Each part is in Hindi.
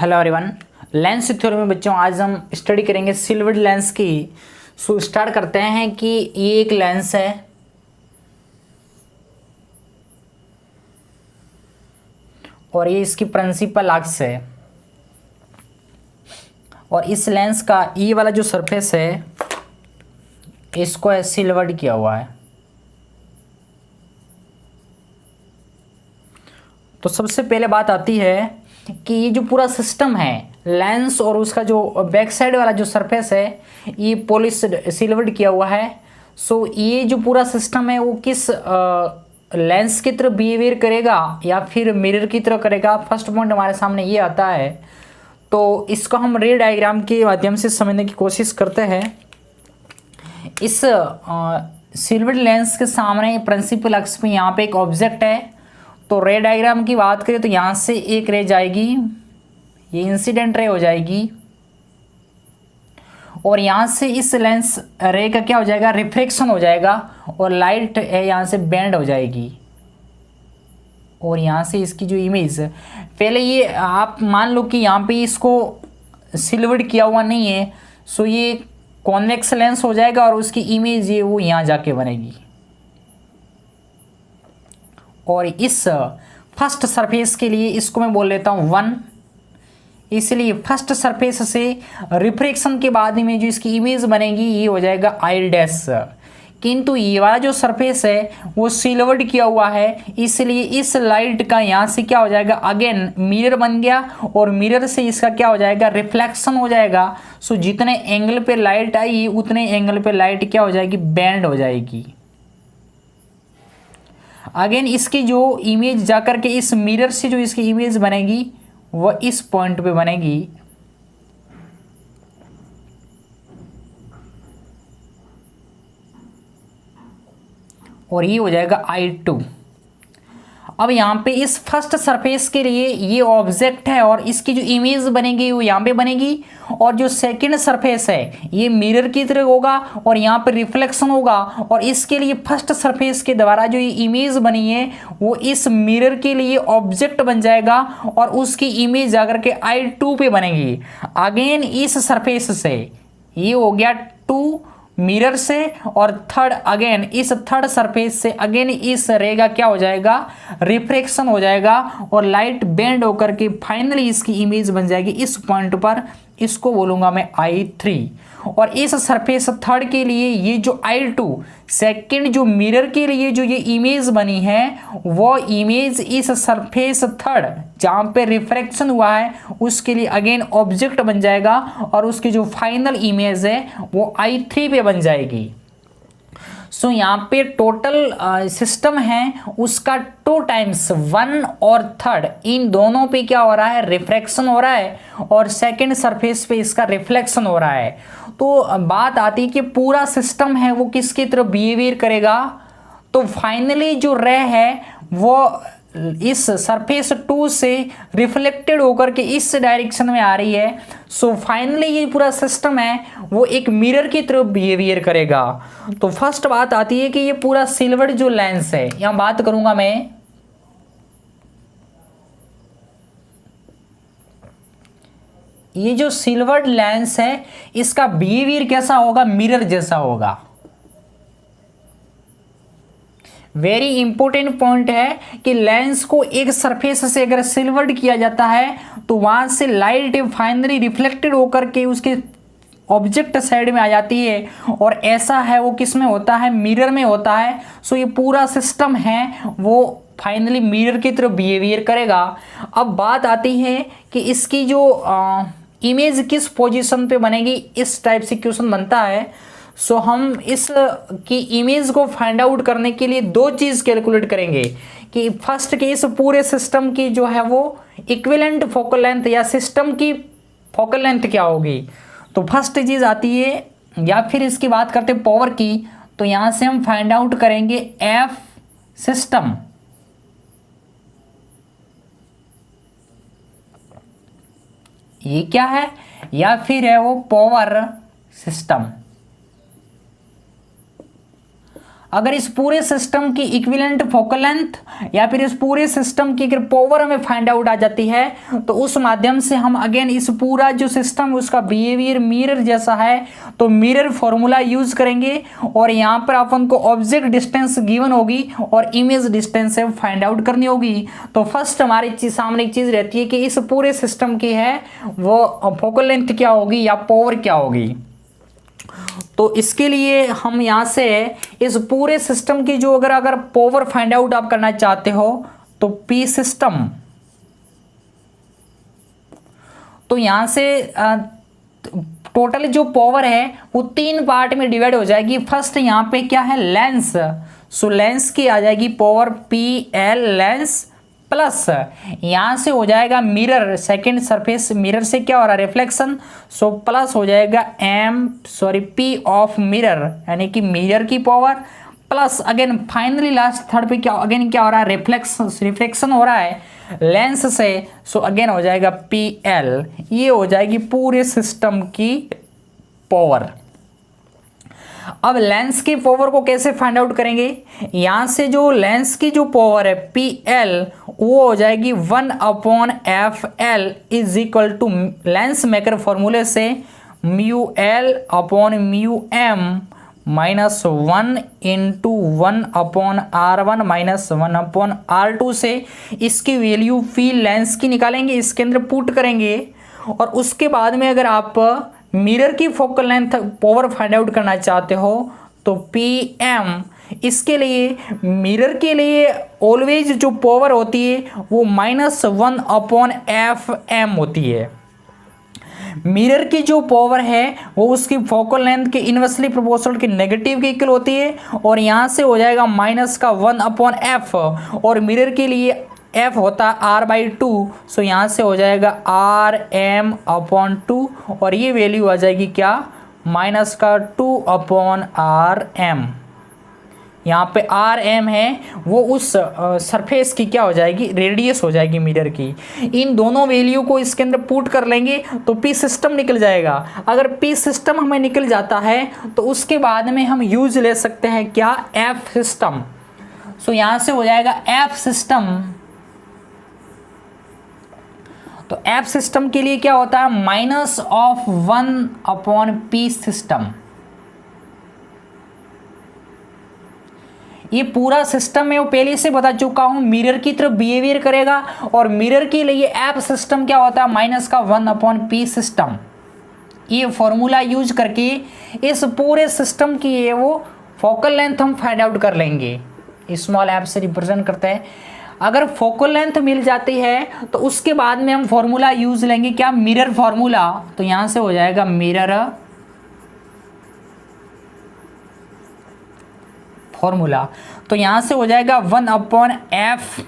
हेलो एवरीवन, लेंस थ्योरी में बच्चों आज हम स्टडी करेंगे सिल्वर्ड लेंस की। सो स्टार्ट करते हैं कि ये एक लेंस है और ये इसकी प्रिंसिपल अक्स है और इस लेंस का ये वाला जो सरफेस है इसको सिल्वर्ड किया हुआ है। तो सबसे पहले बात आती है कि ये जो पूरा सिस्टम है लेंस और उसका जो बैक साइड वाला जो सरफेस है ये पॉलिश सिल्वर्ड किया हुआ है। सो ये जो पूरा सिस्टम है वो किस लेंस की तरह बिहेवियर करेगा या फिर मिरर की तरह करेगा, फर्स्ट पॉइंट हमारे सामने ये आता है। तो इसको हम रे डायग्राम के माध्यम से समझने की कोशिश करते हैं। इस सिल्वर्ड लेंस के सामने प्रिंसिपल अक्स पे यहाँ पे एक ऑब्जेक्ट है। तो रे डायग्राम की बात करें तो यहाँ से एक रे जाएगी, ये इंसिडेंट रे हो जाएगी और यहाँ से इस लेंस रे का क्या हो जाएगा, रिफ्लेक्शन हो जाएगा और लाइट है यहाँ से बेंड हो जाएगी और यहाँ से इसकी जो इमेज पहले ये आप मान लो कि यहाँ पे इसको सिल्वर्ड किया हुआ नहीं है। सो ये कॉन्वेक्स लेंस हो जाएगा और उसकी इमेज ये वो यहाँ जाके बनेगी और इस फर्स्ट सरफेस के लिए इसको मैं बोल लेता हूँ 1। इसलिए फर्स्ट सरफेस से रिफ्लेक्शन के बाद में जो इसकी इमेज बनेगी ये हो जाएगा आई डैश। किंतु ये वाला जो सरफेस है वो सिल्वर्ड किया हुआ है, इसलिए इस लाइट का यहाँ से क्या हो जाएगा, अगेन मिरर बन गया और मिरर से इसका क्या हो जाएगा, रिफ्लेक्शन हो जाएगा। सो जितने एंगल पे लाइट आई उतने एंगल पे लाइट क्या हो जाएगी, बेंड हो जाएगी। अगेन इसकी जो इमेज जाकर के इस मिरर से जो इसकी इमेज बनेगी वह इस पॉइंट पे बनेगी और ये हो जाएगा I2। अब यहाँ पे इस फर्स्ट सरफेस के लिए ये ऑब्जेक्ट है और इसकी जो इमेज बनेगी वो यहाँ पे बनेगी और जो सेकंड सरफेस है ये मिरर की तरह होगा और यहाँ पे रिफ्लेक्शन होगा और इसके लिए फर्स्ट सरफेस के द्वारा जो ये इमेज बनी है वो इस मिरर के लिए ऑब्जेक्ट बन जाएगा और उसकी इमेज जाकर के I2 पे बनेगी। अगेन इस सरफेस से ये हो गया 2 मिरर से और थर्ड अगेन इस थर्ड सरफेस से अगेन इस रे का क्या हो जाएगा, रिफ्लेक्शन हो जाएगा और लाइट बेंड होकर के फाइनली इसकी इमेज बन जाएगी इस पॉइंट पर। इसको बोलूंगा मैं I3 और इस सरफेस थर्ड के लिए ये जो I2 सेकंड जो मिरर के लिए जो ये इमेज बनी है वो इमेज इस सरफेस थर्ड जहाँ पे रिफ्लेक्शन हुआ है उसके लिए अगेन ऑब्जेक्ट बन जाएगा और उसकी जो फाइनल इमेज है वो I3 पे बन जाएगी। सो यहाँ पे टोटल सिस्टम है उसका 2 टाइम्स 1 और थर्ड इन दोनों पे क्या हो रहा है, रिफ्लेक्शन हो रहा है और सेकंड सरफेस पे इसका रिफ्लेक्शन हो रहा है। तो बात आती है कि पूरा सिस्टम है वो किसकी तरफ बिहेवियर करेगा। तो फाइनली जो रे है वो इस सरफेस 2 से रिफ्लेक्टेड होकर के इस डायरेक्शन में आ रही है। सो फाइनली ये पूरा सिस्टम है वो एक मिरर की तरफ बिहेवियर करेगा। तो फर्स्ट बात आती है कि ये पूरा सिल्वर्ड जो लेंस है, यहां बात करूंगा मैं, ये जो सिल्वर्ड लेंस है इसका बिहेवियर कैसा होगा, मिरर जैसा होगा। वेरी इंपॉर्टेंट पॉइंट है कि लेंस को एक सरफेस से अगर सिल्वर्ड किया जाता है तो वहां से लाइट फाइनली रिफ्लेक्टेड होकर के उसके ऑब्जेक्ट साइड में आ जाती है और ऐसा है वो किस में होता है, मिरर में होता है। सो ये पूरा सिस्टम है वो फाइनली मिरर की तरफ बिहेवियर करेगा। अब बात आती है कि इसकी जो इमेज किस पोजीशन पे बनेगी, इस टाइप से क्वेश्चन बनता है। सो हम इस की इमेज को फाइंड आउट करने के लिए 2 चीज़ कैलकुलेट करेंगे कि फर्स्ट के इस पूरे सिस्टम की जो है वो इक्विवेलेंट फोकल लेंथ या सिस्टम की फोकल लेंथ क्या होगी। तो फर्स्ट चीज़ आती है या फिर इसकी बात करते हैं पावर की, तो यहाँ से हम फाइंड आउट करेंगे एफ सिस्टम। ये क्या है, या फिर है वो पावर सिस्टम। अगर इस पूरे सिस्टम की इक्विवेलेंट फोकल लेंथ या फिर इस पूरे सिस्टम की अगर पावर हमें फाइंड आउट आ जाती है तो उस माध्यम से हम अगेन इस पूरा जो सिस्टम है उसका बिहेवियर मिरर जैसा है तो मिरर फॉर्मूला यूज करेंगे और यहाँ पर अपन को ऑब्जेक्ट डिस्टेंस गिवन होगी और इमेज डिस्टेंस है फाइंड आउट करनी होगी। तो फर्स्ट हमारी सामने एक चीज रहती है कि इस पूरे सिस्टम की है वो फोकल लेंथ क्या होगी या पावर क्या होगी। तो इसके लिए हम यहाँ से इस पूरे सिस्टम की जो अगर पावर फाइंड आउट आप करना चाहते हो तो पी सिस्टम, तो यहाँ से टोटल जो पावर है वो 3 पार्ट में डिवाइड हो जाएगी। फर्स्ट यहाँ पे क्या है लेंस, सो लेंस की आ जाएगी power P L lens plus यहाँ से हो जाएगा मिरर, सेकेंड सरफेस मिरर से क्या हो रहा है रिफ्लेक्शन, सो प्लस हो जाएगा पी ऑफ मिरर यानी कि मिरर की power plus again finally last third पे क्या अगेन क्या हो रहा है रिफ्लेक्शन हो रहा है लेंस से, सो अगेन हो जाएगा पी एल। ये हो जाएगी पूरे सिस्टम की पावर। अब लेंस की पावर को कैसे फाइंड आउट करेंगे, यहाँ से जो लेंस की जो पावर है पी एल वो हो जाएगी 1/f(l) is equal to lens maker फॉर्मूले से mu L upon mu M minus 1 into 1/r1 minus 1/r2 से इसकी वैल्यू फी लेंस की निकालेंगे, इसके अंदर पुट करेंगे और उसके बाद में अगर आप मिरर की focal length power find out करना चाहते हो तो पी एम, इसके लिए मिरर के लिए ऑलवेज जो पावर होती है वो -1/f(m) होती है। मिरर की जो पावर है वो उसकी फोकल लेंथ के इनवर्सली प्रोपोर्शनल की नेगेटिव के इक्वल होती है और यहाँ से हो जाएगा -1/f और मिरर के लिए f होता है r/2, सो यहाँ से हो जाएगा rm/2 और ये वैल्यू आ जाएगी क्या -2/rm। यहाँ पे rm है वो उस सरफेस की क्या हो जाएगी रेडियस हो जाएगी मिरर की। इन दोनों वैल्यू को इसके अंदर पुट कर लेंगे तो पी सिस्टम निकल जाएगा। अगर पी सिस्टम हमें निकल जाता है तो उसके बाद में हम यूज ले सकते हैं क्या एफ सिस्टम, सो यहाँ से हो जाएगा एफ सिस्टम। तो एफ सिस्टम के लिए क्या होता है -1/p सिस्टम। ये पूरा सिस्टम है वो पहले से बता चुका हूं मिरर की तरफ बिहेवियर करेगा और मिरर के लिए एफ सिस्टम क्या होता है -1/p सिस्टम। ये फॉर्मूला यूज करके इस पूरे सिस्टम की है वो फोकल लेंथ हम फाइंड आउट कर लेंगे, स्मॉल एफ से रिप्रेजेंट करते हैं। अगर फोकल लेंथ मिल जाती है तो उसके बाद में हम फॉर्मूला यूज लेंगे क्या मिरर फॉर्मूला, तो यहां से हो जाएगा मिरर फॉर्मूला, तो यहां से हो जाएगा 1/f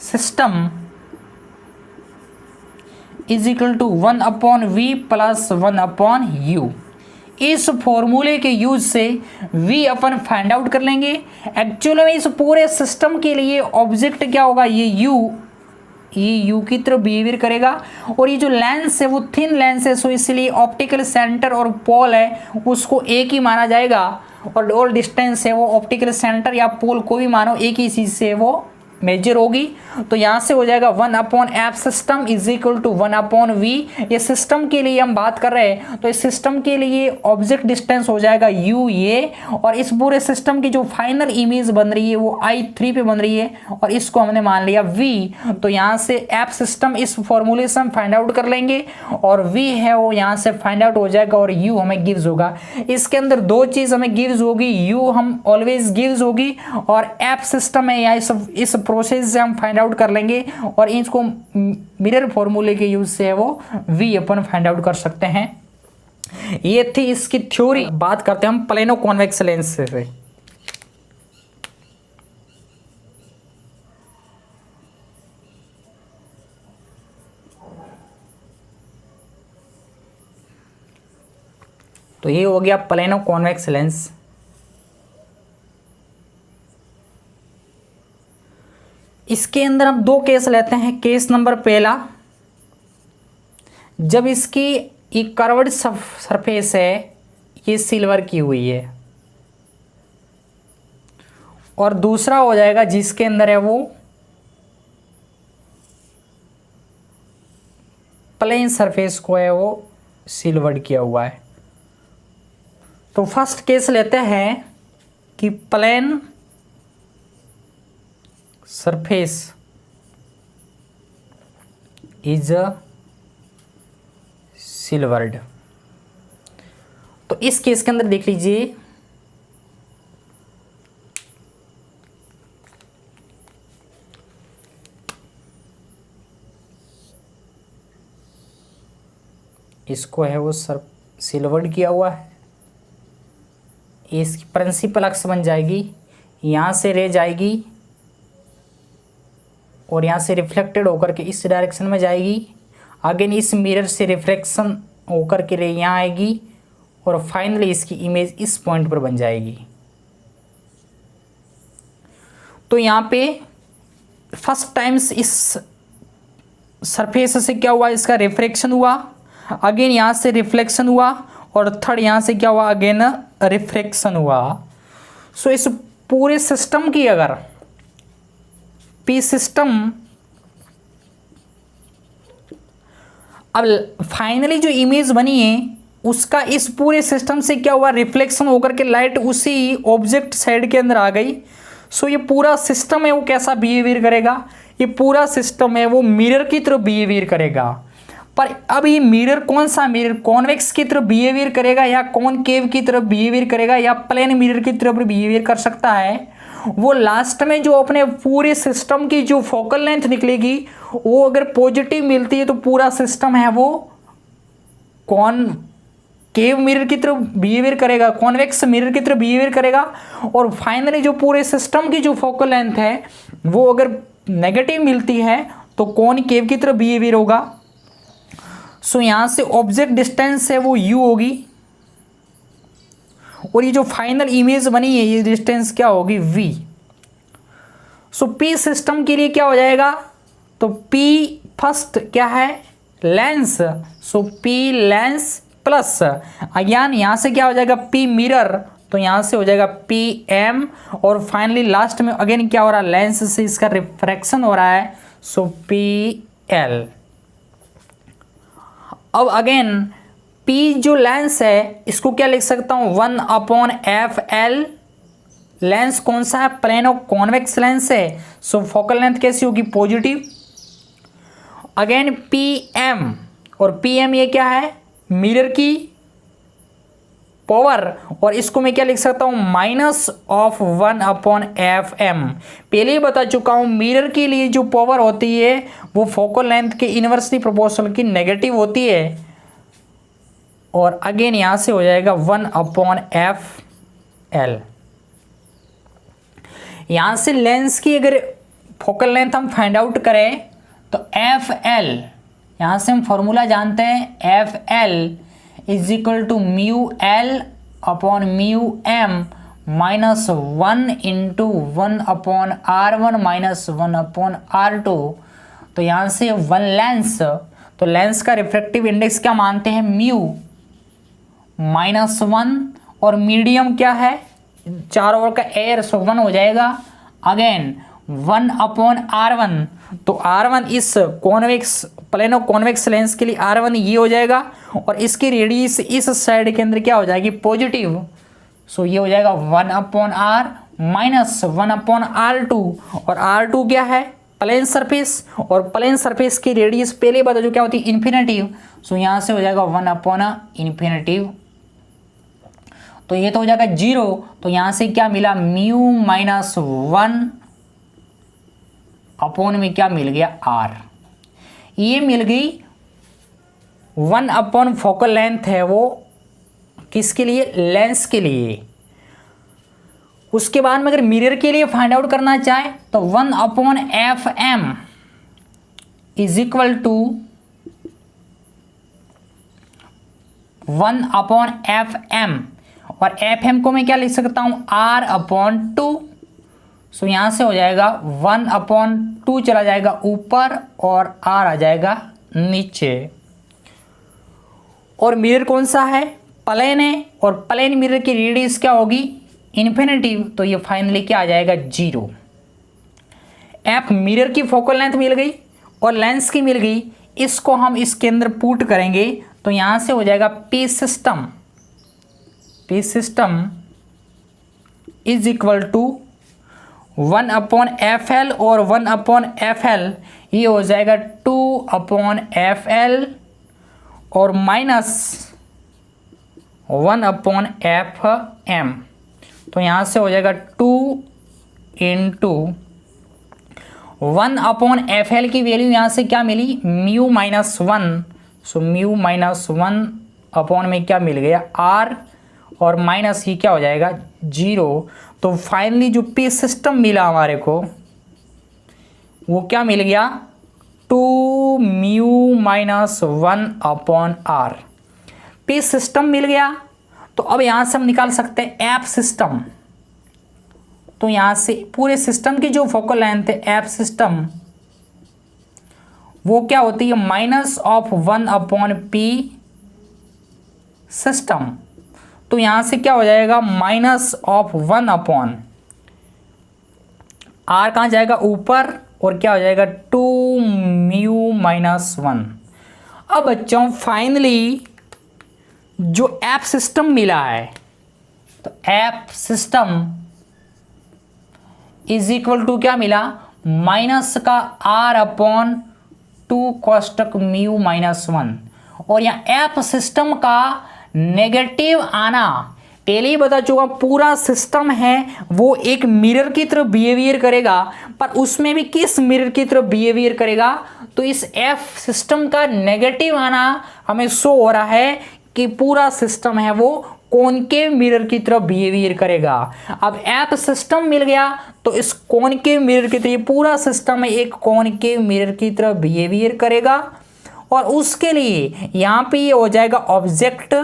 system is equal to 1/v plus 1/u। इस फॉर्मूले के यूज से v अपन फाइंड आउट कर लेंगे। एक्चुअली में इस पूरे सिस्टम के लिए ऑब्जेक्ट क्या होगा ये u की तरफ बिहेवियर करेगा और ये जो लेंस है वो थिन लेंस है, सो इसलिए ऑप्टिकल सेंटर और पोल है उसको एक ही माना जाएगा और ऑल डिस्टेंस है वो ऑप्टिकल सेंटर या पोल को भी मानो एक ही चीज से वो मेजर होगी। तो यहाँ से हो जाएगा 1/f system is equal to 1/v। ये सिस्टम के लिए हम बात कर रहे हैं तो इस सिस्टम के लिए ऑब्जेक्ट डिस्टेंस हो जाएगा u ये, और इस पूरे सिस्टम की जो फाइनल इमेज बन रही है वो I3 पे बन रही है और इसको हमने मान लिया v। तो यहाँ से f सिस्टम इस फॉर्मूले से हम फाइंड आउट कर लेंगे और v है वो यहाँ से फाइंड आउट हो जाएगा और u हमें गिव्स होगा। इसके अंदर दो चीज़ हमें गिव्स होगी, u हम ऑलवेज गिव्स होगी और f सिस्टम है या इस प्रोसेस से हम फाइंड आउट कर लेंगे और इसको मिरर फॉर्मूले के यूज से है वो v अपन फाइंड आउट कर सकते हैं। ये थी इसकी थ्योरी। बात करते हैं हम प्लेनो कॉन्वेक्स लेंस से। तो ये हो गया प्लेनो कॉन्वेक्स लेंस। इसके अंदर हम दो केस लेते हैं। केस नंबर पहला, जब इसकी एक कर्व्ड सरफेस है ये सिल्वर की हुई है और दूसरा हो जाएगा जिसके अंदर है वो प्लेन सरफेस को है वो सिल्वर्ड किया हुआ है। तो फर्स्ट केस लेते हैं कि प्लेन सरफेस इज सिल्वर्ड। तो इस केस के अंदर देख लीजिए, इसको है वो सिल्वर्ड किया हुआ है। इसकी प्रिंसिपल अक्स बन जाएगी, यहाँ से रे जाएगी और यहाँ से रिफ्लेक्टेड होकर के इस डायरेक्शन में जाएगी। अगेन इस मिरर से रिफ्लेक्शन होकर के रे यहाँ आएगी और फाइनली इसकी इमेज इस पॉइंट पर बन जाएगी। तो यहाँ पे फर्स्ट टाइम्स इस सरफेस से क्या हुआ, इसका रिफ्रैक्शन हुआ, अगेन यहाँ से रिफ्लेक्शन हुआ और थर्ड यहाँ से क्या हुआ, अगेन रिफ्रैक्शन हुआ। सो इस पूरे सिस्टम की अगर पी सिस्टम, अब फाइनली जो इमेज बनी है उसका इस पूरे सिस्टम से क्या हुआ, रिफ्लेक्शन होकर के लाइट उसी ऑब्जेक्ट साइड के अंदर आ गई। सो ये पूरा सिस्टम है वो कैसा बिहेवियर करेगा, ये पूरा सिस्टम है वो मिरर की तरफ बिहेवियर करेगा। पर अब ये मिरर कौन सा मिरर, कॉन्वेक्स की तरफ बिहेवियर करेगा या कॉनकेव की तरफ बिहेवियर करेगा या प्लेन मिरर की तरफ बिहेवियर कर सकता है, वो लास्ट में जो अपने पूरे सिस्टम की जो फोकल लेंथ निकलेगी वो अगर पॉजिटिव मिलती है तो पूरा सिस्टम है वो कॉनकेव मिरर की तरफ बिहेवियर करेगा, कॉन्वेक्स मिरर की तरफ बिहेवियर करेगा। और फाइनली जो पूरे सिस्टम की जो फोकल लेंथ है वो अगर नेगेटिव मिलती है तो कॉनकेव की तरफ बिहेवियर होगा। सो यहाँ से ऑब्जेक्ट डिस्टेंस है वो u होगी और ये जो फाइनल इमेज बनी है ये डिस्टेंस क्या होगी, v। सो p सिस्टम के लिए क्या हो जाएगा, तो p फर्स्ट क्या है, लेंस। सो p लेंस प्लस अगेन यहाँ से क्या हो जाएगा, p मिरर, तो यहाँ से हो जाएगा pm और फाइनली लास्ट में अगेन क्या हो रहा है, लेंस से इसका रिफ्रैक्शन हो रहा है, सो pl। अब अगेन P जो लेंस है इसको क्या लिख सकता हूँ, 1/f(l)। लेंस कौन सा है, प्लेन ऑफ कॉन्वेक्स लेंस है। सो फोकल लेंथ कैसी होगी, पॉजिटिव। अगेन Pm, और Pm ये क्या है, मिरर की पावर, और इसको मैं क्या लिख सकता हूँ, -1/fm। पहले ही बता चुका हूँ मिरर के लिए जो पावर होती है वो फोकल लेंथ के इनवर्सली प्रोपोर्शनल की नेगेटिव होती है। और अगेन यहाँ से हो जाएगा 1/fl। यहाँ से लेंस की अगर फोकल लेंथ हम फाइंड आउट करें तो fl, यहाँ से हम फॉर्मूला जानते हैं, fl is equal to μl/μm -1 × 1/r1 - 1/r2। तो यहाँ से 1 लेंस, तो लेंस का रिफ्रैक्टिव इंडेक्स क्या मानते हैं, μ-1, और मीडियम क्या है, चारों ओर का एयर, सो 1 हो जाएगा। अगेन 1/r1, तो r1 इस convex plane of convex lens के लिए r1 ये हो जाएगा और इसकी रेडियस इस साइड के अंदर क्या हो जाएगी, पॉजिटिव। सो ये हो जाएगा 1/r - 1/r2, और r2 क्या है, प्लेन सरफेस, और प्लेन सरफेस की रेडियस पहले बता जो क्या होती है, इन्फिनेटिव। सो यहाँ से हो जाएगा 1/∞। तो ये तो हो जाएगा 0, तो यहाँ से क्या मिला, μ-1 में क्या मिल गया, r। ये मिल गई 1/ फोकल लेंथ है वो किसके लिए, लेंस के लिए। उसके बाद में अगर मिरर के लिए फाइंड आउट करना चाहे तो 1/fm is equal to 1/fm, और fm को मैं क्या लिख सकता हूँ, r/2। सो यहाँ से हो जाएगा 1/2 चला जाएगा ऊपर और r आ जाएगा नीचे। और मिरर कौन सा है, प्लेन है, और प्लेन मिरर की रेडियस क्या होगी, इन्फिनिटी, तो ये फाइनली क्या आ जाएगा 0। एफ मिरर की फोकल लेंथ मिल गई और लेंस की मिल गई, इसको हम इसके अंदर पुट करेंगे तो यहाँ से हो जाएगा P system is equal to 1/FL और 1/FL ये हो जाएगा 2/FL और माइनस 1/FM, तो यहाँ से हो जाएगा 2 इंटू 1/FL की वैल्यू यहाँ से क्या मिली μ-1, सो μ-1 अपॉन में क्या मिल गया R और माइनस ही क्या हो जाएगा 0। तो फाइनली जो पी सिस्टम मिला हमारे को वो क्या मिल गया 2μ-1/R पी सिस्टम मिल गया। तो अब यहाँ से हम निकाल सकते हैं एफ सिस्टम, तो यहाँ से पूरे सिस्टम की जो फोकल लेंथ है एफ सिस्टम वो क्या होती है -1/P सिस्टम, तो यहाँ से क्या हो जाएगा -1/R कहाँ जाएगा ऊपर और क्या हो जाएगा 2μ-1। अब बच्चों फाइनली जो एफ सिस्टम मिला है तो F system is equal to क्या मिला माइनस का R/2 कोष्टक μ-1, और यहाँ एफ सिस्टम का नेगेटिव आना पहले ही बता चुका, पूरा सिस्टम है वो एक मिरर की तरफ बिहेवियर करेगा, पर उसमें भी किस मिरर की तरफ बिहेवियर करेगा, तो इस एफ सिस्टम का नेगेटिव आना हमें शो हो रहा है कि पूरा सिस्टम है वो कॉनकेव मिरर की तरफ बिहेवियर करेगा। अब एफ सिस्टम मिल गया तो इस कॉनकेव मिरर की तरफ पूरा सिस्टम है एक कॉनकेव मिरर की तरफ बिहेवियर करेगा, और उसके लिए यहाँ पे ये हो जाएगा ऑब्जेक्ट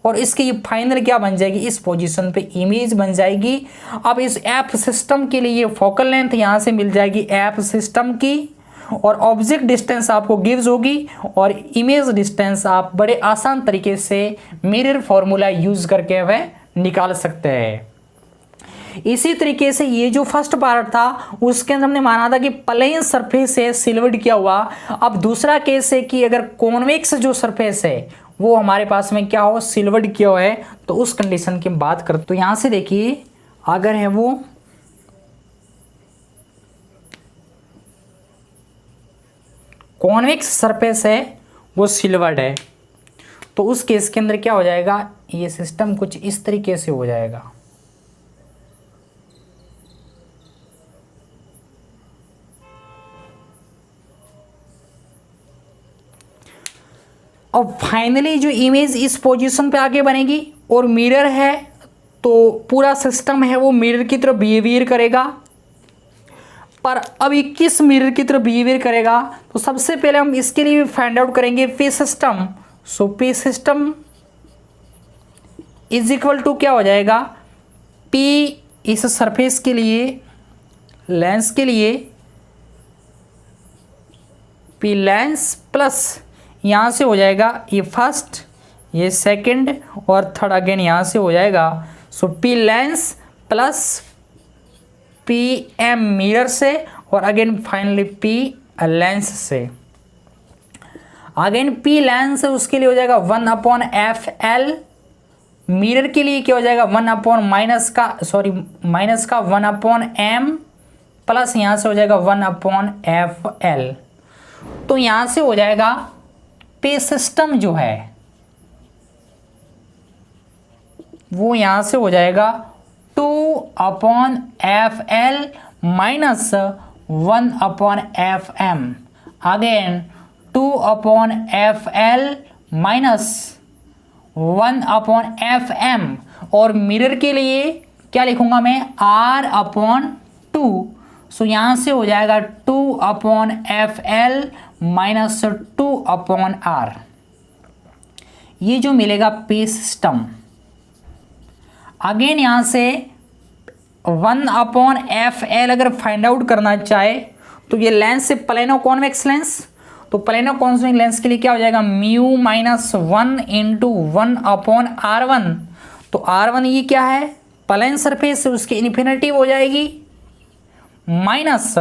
और इसकी फाइनल क्या बन जाएगी इस पोजीशन पे इमेज बन जाएगी। अब इस एफ सिस्टम के लिए फोकल लेंथ यहाँ से मिल जाएगी एफ सिस्टम की, और ऑब्जेक्ट डिस्टेंस आपको गिव्स होगी, और इमेज डिस्टेंस आप बड़े आसान तरीके से मिरर फॉर्मूला यूज करके वह निकाल सकते हैं। इसी तरीके से ये जो फर्स्ट पार्ट था उसके अंदर हमने माना था कि प्लेन सरफेस है सिल्वर्ड किया हुआ। अब दूसरा केस है कि अगर कॉन्वेक्स जो सरफेस है वो हमारे पास में क्या हो सिल्वर्ड किया हुआ है, तो उस कंडीशन की बात करते तो यहाँ से देखिए अगर है वो कॉन्वेक्स सरफेस है वो सिल्वर्ड है, तो उस केस के अंदर क्या हो जाएगा ये सिस्टम कुछ इस तरीके से हो जाएगा। अब फाइनली जो इमेज इस पोजीशन पे आके बनेगी, और मिरर है तो पूरा सिस्टम है वो मिरर की तरफ बिहेवियर करेगा, पर अब ये किस मिरर की तरफ बिहेवियर करेगा, तो सबसे पहले हम इसके लिए फाइंड आउट करेंगे P system. So P system is equal to क्या हो जाएगा पी इस सरफेस के लिए लेंस के लिए पी लेंस प्लस यहाँ से हो जाएगा ये फर्स्ट ये सेकंड और थर्ड अगेन यहाँ से हो जाएगा। So P lens plus P M mirror से और अगेन फाइनली पी लेंस से, अगेन पी लेंस है उसके लिए हो जाएगा 1/FL, मिरर के लिए क्या हो जाएगा माइनस का 1/M प्लस यहाँ से हो जाएगा 1/FL। तो यहाँ से हो जाएगा पी सिस्टम जो है वो यहाँ से हो जाएगा 2/FL minus 1/FM, again 2/FL minus 1/FM, और मिरर के लिए क्या लिखूंगा मैं R/2, सो यहाँ से हो जाएगा 2/FL माइनस 2/R। ये जो मिलेगा पी सिस्टम। अगेन यहाँ से 1/FL अगर फाइंड आउट करना चाहे तो ये लेंस से प्लेनो कॉन्वेक्स लेंस, तो प्लेनो कॉन्वेक्स लेंस के लिए क्या हो जाएगा μ-1 इंटू 1/R1, तो R1 ये क्या है प्लेन सरफेस से उसकी इन्फिनिटी हो जाएगी माइनस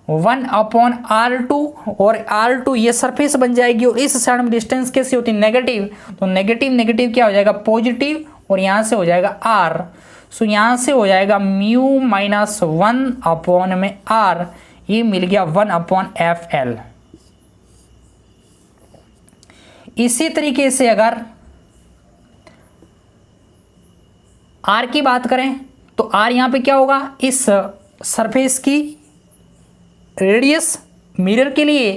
1/r2 और r2 ये सरफेस बन जाएगी और इस साइड में डिस्टेंस कैसी होती है नेगेटिव, तो नेगेटिव नेगेटिव क्या हो जाएगा पॉजिटिव और यहाँ से हो जाएगा r। सो यहाँ से हो जाएगा म्यू माइनस 1/r, ये मिल गया 1/fl। इसी तरीके से अगर r की बात करें तो r यहाँ पे क्या होगा, इस सरफेस की रेडियस मिरर के लिए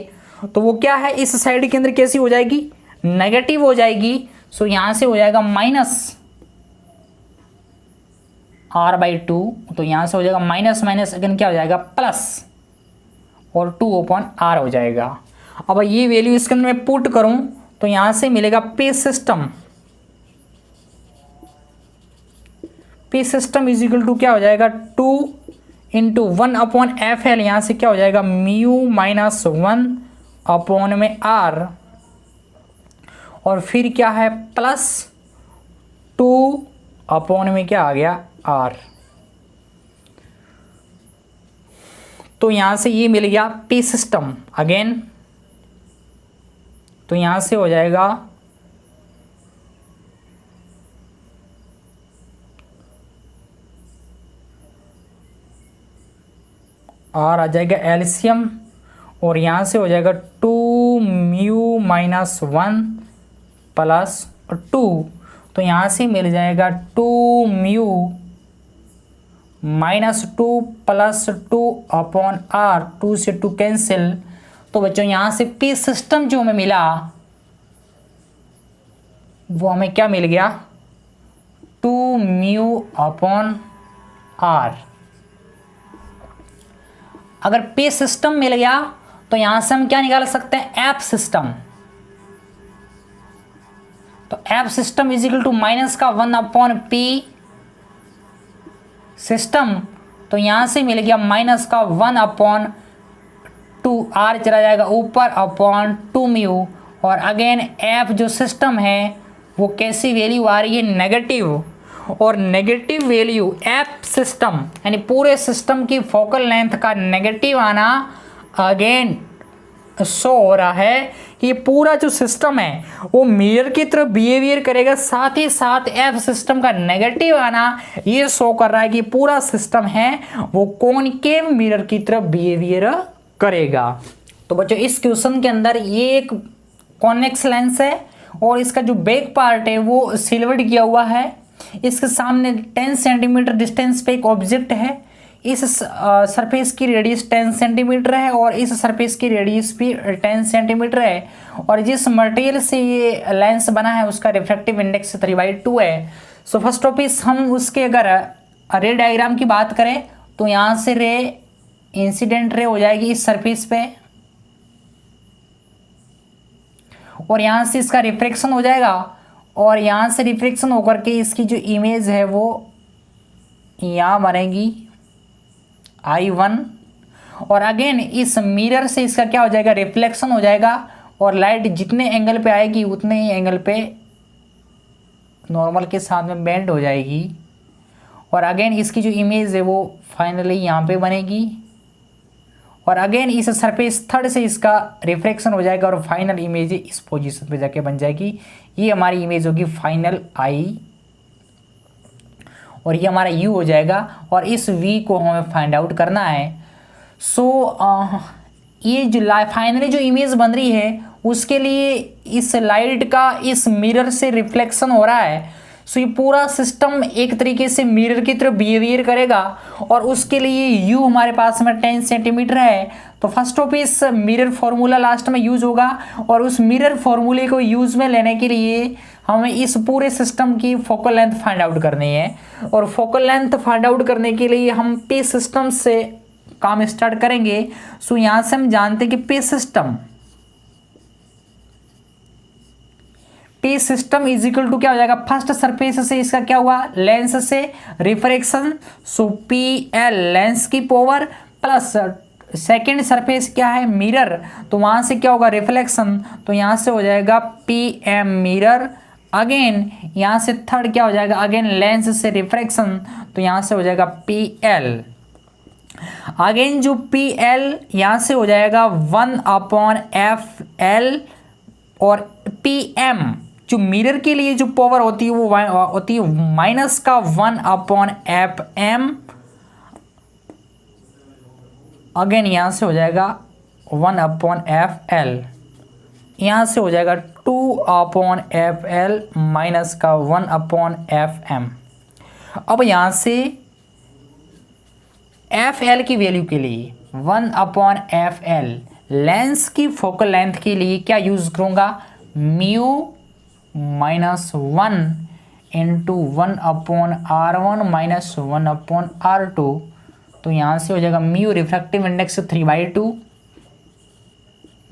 तो वो क्या है इस साइड के अंदर कैसी हो जाएगी नेगेटिव हो जाएगी। सो यहाँ से हो जाएगा माइनस r/2, तो यहाँ से हो जाएगा माइनस माइनस अगेन क्या हो जाएगा प्लस और 2/r हो जाएगा। अब ये वैल्यू इसके अंदर मैं पुट करूँ तो यहाँ से मिलेगा P system is equal to क्या हो जाएगा 2 इंटू 1/fl, यहाँ से क्या हो जाएगा म्यू माइनस 1/r और फिर क्या है प्लस 2 क्या आ गया r। तो यहाँ से ये मिल गया पी सिस्टम अगेन, तो यहाँ से हो जाएगा r आ जाएगा एलसीएम और यहाँ से हो जाएगा 2 म्यू माइनस 1 प्लस 2, तो यहाँ से मिल जाएगा 2 म्यू माइनस 2 प्लस 2/r, 2 से 2 कैंसिल। तो बच्चों यहाँ से पी सिस्टम जो हमें मिला वो हमें क्या मिल गया 2 μ/r। अगर पी सिस्टम मिल गया तो यहां से हम क्या निकाल सकते हैं एफ सिस्टम। तो F system is equal to minus का 1/p सिस्टम, तो यहां से मिल गया माइनस का 1/2r चला जाएगा ऊपर अपॉन 2 म्यू और अगेन एफ जो सिस्टम है वो कैसी वैल्यू आ रही है नेगेटिव, और नेगेटिव वैल्यू एफ सिस्टम यानी पूरे सिस्टम की फोकल लेंथ का नेगेटिव आना अगेन शो हो रहा है कि पूरा जो सिस्टम है वो मिरर की तरफ बिहेवियर करेगा, साथ ही साथ एफ सिस्टम का नेगेटिव आना ये शो कर रहा है कि पूरा सिस्टम है वो कॉनकेव मिरर की तरफ बिहेवियर करेगा। तो बच्चों इस क्वेश्चन के अंदर ये एक कॉन्वेक्स लेंस है और इसका जो बैक पार्ट है वो सिल्वर्ड किया हुआ है। इसके सामने 10 सेंटीमीटर डिस्टेंस पे एक ऑब्जेक्ट है। इस सरफेस की रेडियस 10 सेंटीमीटर है और इस सरफेस की रेडियस भी 10 सेंटीमीटर है और जिस मटेरियल से ये लेंस बना है उसका रिफ्रैक्टिव इंडेक्स 3/2 है। सो फर्स्ट ऑफ इस हम उसके अगर रे डायग्राम की बात करें तो यहाँ से रे इंसिडेंट रे हो जाएगी इस सरफेस पे और यहाँ से इसका रिफ्लेक्शन हो जाएगा और यहाँ से रिफ्लेक्शन होकर के इसकी जो इमेज है वो यहाँ बनेगी I1 और अगेन इस मिरर से इसका क्या हो जाएगा रिफ्लेक्शन हो जाएगा और लाइट जितने एंगल पे आएगी उतने ही एंगल पे नॉर्मल के साथ में बेंड हो जाएगी और अगेन इसकी जो इमेज है वो फाइनली यहाँ पे बनेगी और अगेन इस सरफेस थर्ड से इसका रिफ्लेक्शन हो जाएगा और फाइनल इमेज इस पोजीशन पे जाके बन जाएगी। ये हमारी इमेज होगी फाइनल I और ये हमारा U हो जाएगा और इस V को हमें फाइंड आउट करना है। सो ये जो फाइनली जो इमेज बन रही है उसके लिए इस लाइट का इस मिरर से रिफ्लेक्शन हो रहा है। सो ये पूरा सिस्टम एक तरीके से मिरर की तरफ बिहेवियर करेगा और उसके लिए U हमारे पास में 10 सेंटीमीटर है। तो फर्स्ट ऑफ इस मिरर फॉर्मूला लास्ट में यूज होगा और उस मिरर फॉर्मूले को यूज में लेने के लिए हमें इस पूरे सिस्टम की फोकल लेंथ फाइंड आउट करनी है और फोकल लेंथ फाइंड आउट करने के लिए हम पी सिस्टम से काम स्टार्ट करेंगे। सो यहाँ से हम जानते हैं कि P system is equal to क्या हो जाएगा फर्स्ट सरफेस से इसका क्या हुआ लेंस से रिफ्रैक्शन, सो पी एल लेंस की पावर प्लस सेकेंड सरफेस क्या है मिरर, तो वहाँ से क्या होगा रिफ्लेक्शन, तो यहाँ से हो जाएगा पी एम मिरर अगेन यहाँ से थर्ड क्या हो जाएगा, अगेन लेंस से रिफ्रैक्शन, तो यहाँ से हो जाएगा पी एल। अगेन जो पी एल यहाँ से हो जाएगा 1/f(l) और पी एम जो मिरर के लिए जो पावर होती है वो होती है माइनस का 1/f(m). अगेन यहाँ से हो जाएगा 1/f(l), यहाँ से हो जाएगा 2/f(l) माइनस का 1/f(m). अब यहाँ से FL की वैल्यू के लिए 1/FL लेंस की फोकल लेंथ के लिए क्या यूज़ करूँगा, mu minus 1 into 1/R1 minus 1/R2। तो यहाँ से हो जाएगा म्यू रिफ्रैक्टिव इंडेक्स 3/2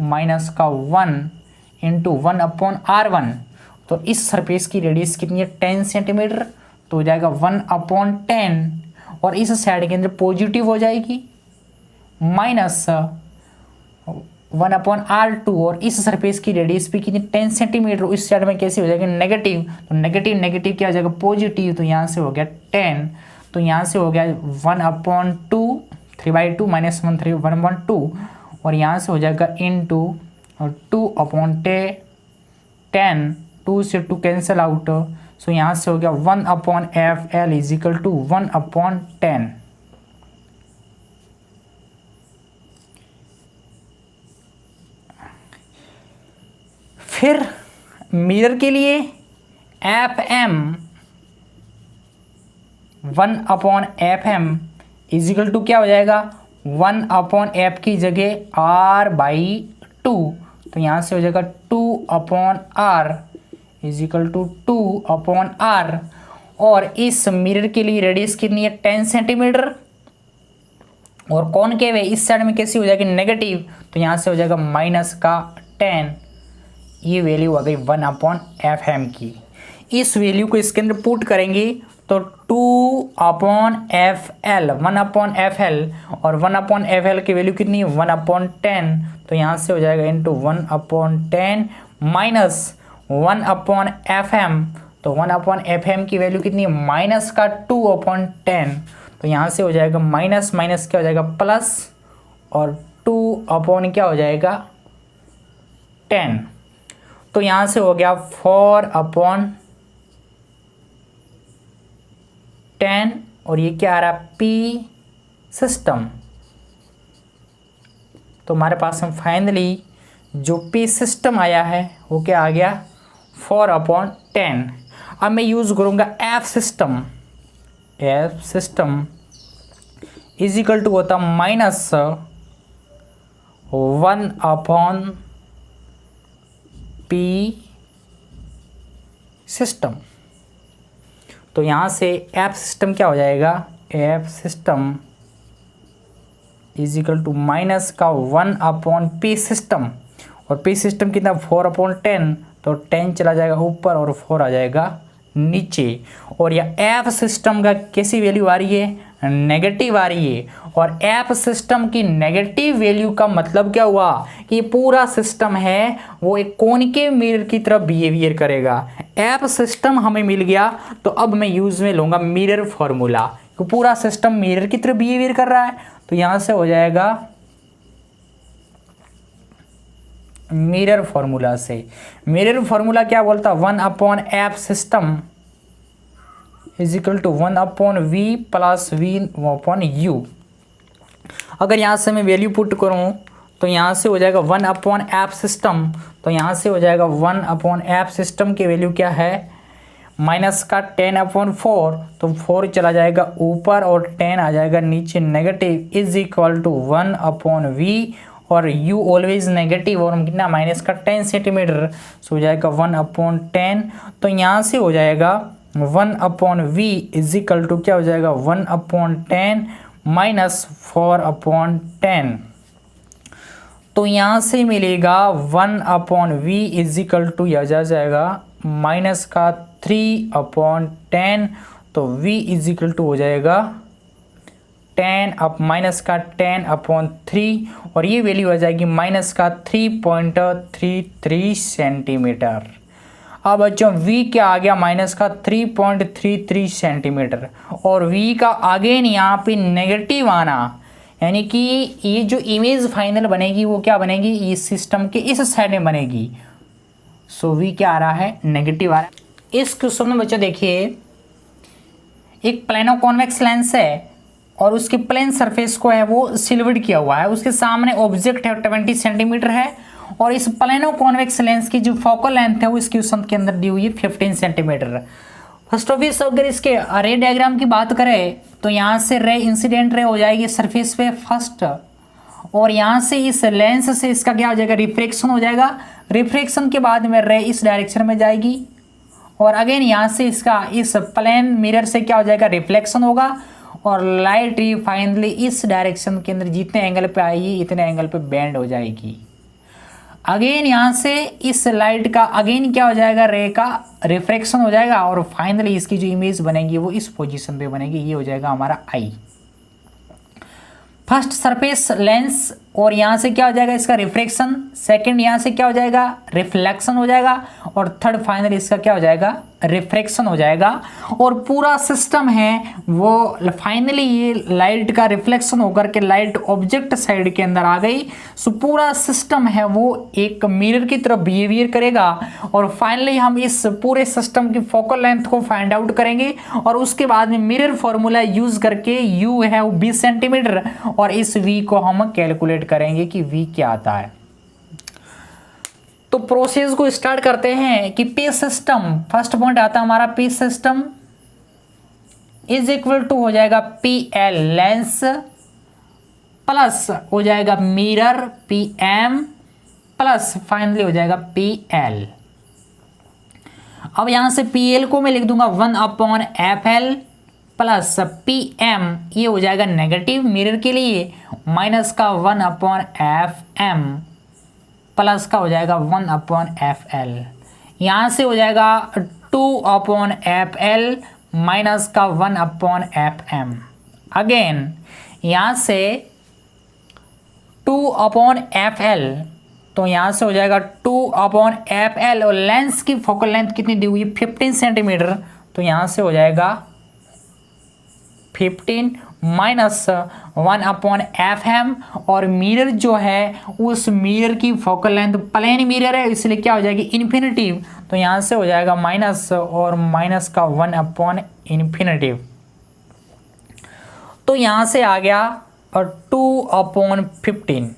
माइनस का 1 इंटू 1/R1। तो इस सरफेस की रेडियस कितनी है, 10 सेंटीमीटर, तो हो जाएगा 1/10 और इस साइड के अंदर पॉजिटिव हो जाएगी माइनस 1/R2 और इस सरफेस की रेडियस भी कितनी 10 सेंटीमीटर, इस साइड में कैसे हो जाएगा नेगेटिव, तो नेगेटिव नेगेटिव क्या हो जाएगा पॉजिटिव, तो यहाँ से हो गया 10, तो यहाँ से हो गया 1/2 3/2 माइनस 1/2 और यहाँ से हो जाएगा इंटू 2/10, 2 से 2 कैंसिल आउट, सो यहाँ से हो गया 1/FL इज इक्वल टू 1/10। फिर मिरर के लिए FM 1/FM is equal to क्या हो जाएगा, 1/F की जगह R/2, तो यहाँ से हो जाएगा 2/R is equal to 2/R। और इस मिरर के लिए रेडियस कितनी है 10 सेंटीमीटर और कॉनकेव है, इस साइड में कैसी हो जाएगी नेगेटिव, तो यहाँ से हो जाएगा माइनस का 10। ये वैल्यू आ गई 1/FM की। इस वैल्यू को इसके अंदर पुट करेंगे तो 2/FL 1/FL और 1/FL की वैल्यू कितनी है 1/10, तो यहाँ से हो जाएगा इंटू 1/10 माइनस 1/FM, तो 1/FM की वैल्यू कितनी है माइनस का 2/10, तो यहाँ से हो जाएगा माइनस माइनस क्या हो जाएगा प्लस और 2/ क्या हो जाएगा 10, तो यहाँ से हो गया 4/10 और ये क्या आ रहा है P सिस्टम। तो हमारे पास में फाइनली जो P सिस्टम आया है वो क्या आ गया 4/10। अब मैं यूज़ करूँगा F system. F system is equal to होता माइनस 1/P सिस्टम। तो यहाँ से F सिस्टम क्या हो जाएगा, F system is equal to minus का 1/P सिस्टम और P सिस्टम कितना 4/10, तो 10 चला जाएगा ऊपर और 4 आ जाएगा नीचे। और यह F सिस्टम का कैसी वैल्यू आ रही है नेगेटिव आ रही है और F सिस्टम की नेगेटिव वैल्यू का मतलब क्या हुआ कि पूरा सिस्टम है वो एक कॉनकेव मिरर की तरफ बिहेवियर करेगा। F सिस्टम हमें मिल गया तो अब मैं यूज़ में लूँगा मिरर फार्मूला, तो पूरा सिस्टम मिरर की तरफ बिहेवियर कर रहा है, तो यहाँ से हो जाएगा मिरर फार्मूला से। मिरर फार्मूला क्या बोलता 1/F system is equal to 1/V plus V/U। अगर यहाँ से मैं वैल्यू पुट करूँ तो यहाँ से हो जाएगा 1/F सिस्टम, तो यहाँ से हो जाएगा 1/F सिस्टम की वैल्यू क्या है माइनस का 10/4, तो 4 चला जाएगा ऊपर और 10 आ जाएगा नीचे negative is equal to 1/V और U ऑलवेज नेगेटिव और कितना माइनस का 10 सेंटीमीटर, सो हो जाएगा 1/10। तो यहाँ से हो जाएगा 1/V इज इक्वल टू क्या हो जाएगा 1/10 माइनस 4/10। तो यहाँ से मिलेगा 1/V इज इक्वल टू यह जा जाएगा माइनस का 3/10, तो V इज इक्वल टू हो जाएगा 10 अप माइनस का 10/3 और ये वैल्यू आ जाएगी माइनस का 3.33 सेंटीमीटर। अब बच्चों v क्या आ गया माइनस का 3.33 सेंटीमीटर, और v का अगेन यहाँ पे नेगेटिव आना, यानी कि ये जो इमेज फाइनल बनेगी वो क्या बनेगी, इस सिस्टम के इस साइड में बनेगी। सो v क्या आ रहा है, नेगेटिव आ रहा है। इस क्वेश्चन में बच्चों देखिए, एक प्लेनो कॉन्वेक्स लेंस है और उसके प्लेन सरफेस को है वो सिल्वर्ड किया हुआ है, उसके सामने ऑब्जेक्ट है 20 सेंटीमीटर है, और इस प्लेनो कॉन्वेक्स लेंस की जो फोकल लेंथ है वो इस क्वेश्चन के अंदर दी हुई है 15 सेंटीमीटर। फर्स्ट ऑफ इस अगर इसके रे डायग्राम की बात करें तो यहाँ से रे इंसिडेंट रे हो जाएगी सरफेस पे फर्स्ट, और यहाँ से इस लेंस से इसका क्या हो जाएगा, रिफ्लेक्शन हो जाएगा। रिफ्लेक्शन के बाद में रे इस डायरेक्शन में जाएगी, और अगेन यहाँ से इसका इस प्लेन मिरर से क्या हो जाएगा, रिफ्लेक्शन होगा, और लाइट ही फाइनली इस डायरेक्शन के अंदर जितने एंगल पे आएगी इतने एंगल पे बेंड हो जाएगी। अगेन यहाँ से इस लाइट का अगेन क्या हो जाएगा, रे का रिफ्लेक्शन हो जाएगा, और फाइनली इसकी जो इमेज बनेगी वो इस पोजीशन पे बनेगी, ये हो जाएगा हमारा आई। फर्स्ट सरफेस लेंस, और यहाँ से क्या हो जाएगा इसका रिफ्लेक्शन, सेकंड यहाँ से क्या हो जाएगा, रिफ्लेक्शन हो जाएगा, और थर्ड फाइनल इसका क्या हो जाएगा, रिफ्लेक्शन हो जाएगा। और पूरा सिस्टम है वो फाइनली ये लाइट का रिफ्लेक्शन होकर के लाइट ऑब्जेक्ट साइड के अंदर आ गई। सो पूरा सिस्टम है वो एक मिरर की तरफ बिहेवियर करेगा, और फाइनली हम इस पूरे सिस्टम की फोकल लेंथ को फाइंड आउट करेंगे, और उसके बाद में मिरर फॉर्मूला यूज करके u है वो 20 सेंटीमीटर, और इस v को हम कैलकुलेट करेंगे कि v क्या आता है। तो प्रोसेस को स्टार्ट करते हैं कि पी सिस्टम, फर्स्ट पॉइंट आता है हमारा P system is equal to हो जाएगा पी एल लेंस प्लस हो जाएगा mirror P M plus finally हो जाएगा पी एल। अब यहां से पी एल को मैं लिख दूंगा 1/f(l) प्लस पी एम, ये हो जाएगा नेगेटिव मिरर के लिए, माइनस का 1/f(m) प्लस का हो जाएगा 1/f(l), यहाँ से हो जाएगा 2/f(l) माइनस का 1/f(m), अगेन यहाँ से 2/f(l), तो यहाँ से हो जाएगा 2/f(l), और लेंस की फोकल लेंथ कितनी दी हुई है 15 सेंटीमीटर, तो यहाँ से हो जाएगा 15 माइनस 1/f(m), और मिरर जो है उस मिरर की फोकल लेंथ प्लेन मिरर है इसलिए क्या हो जाएगी इन्फिनिटिव, तो यहाँ से हो जाएगा माइनस और माइनस का 1/∞, तो यहाँ से आ गया और 2/15,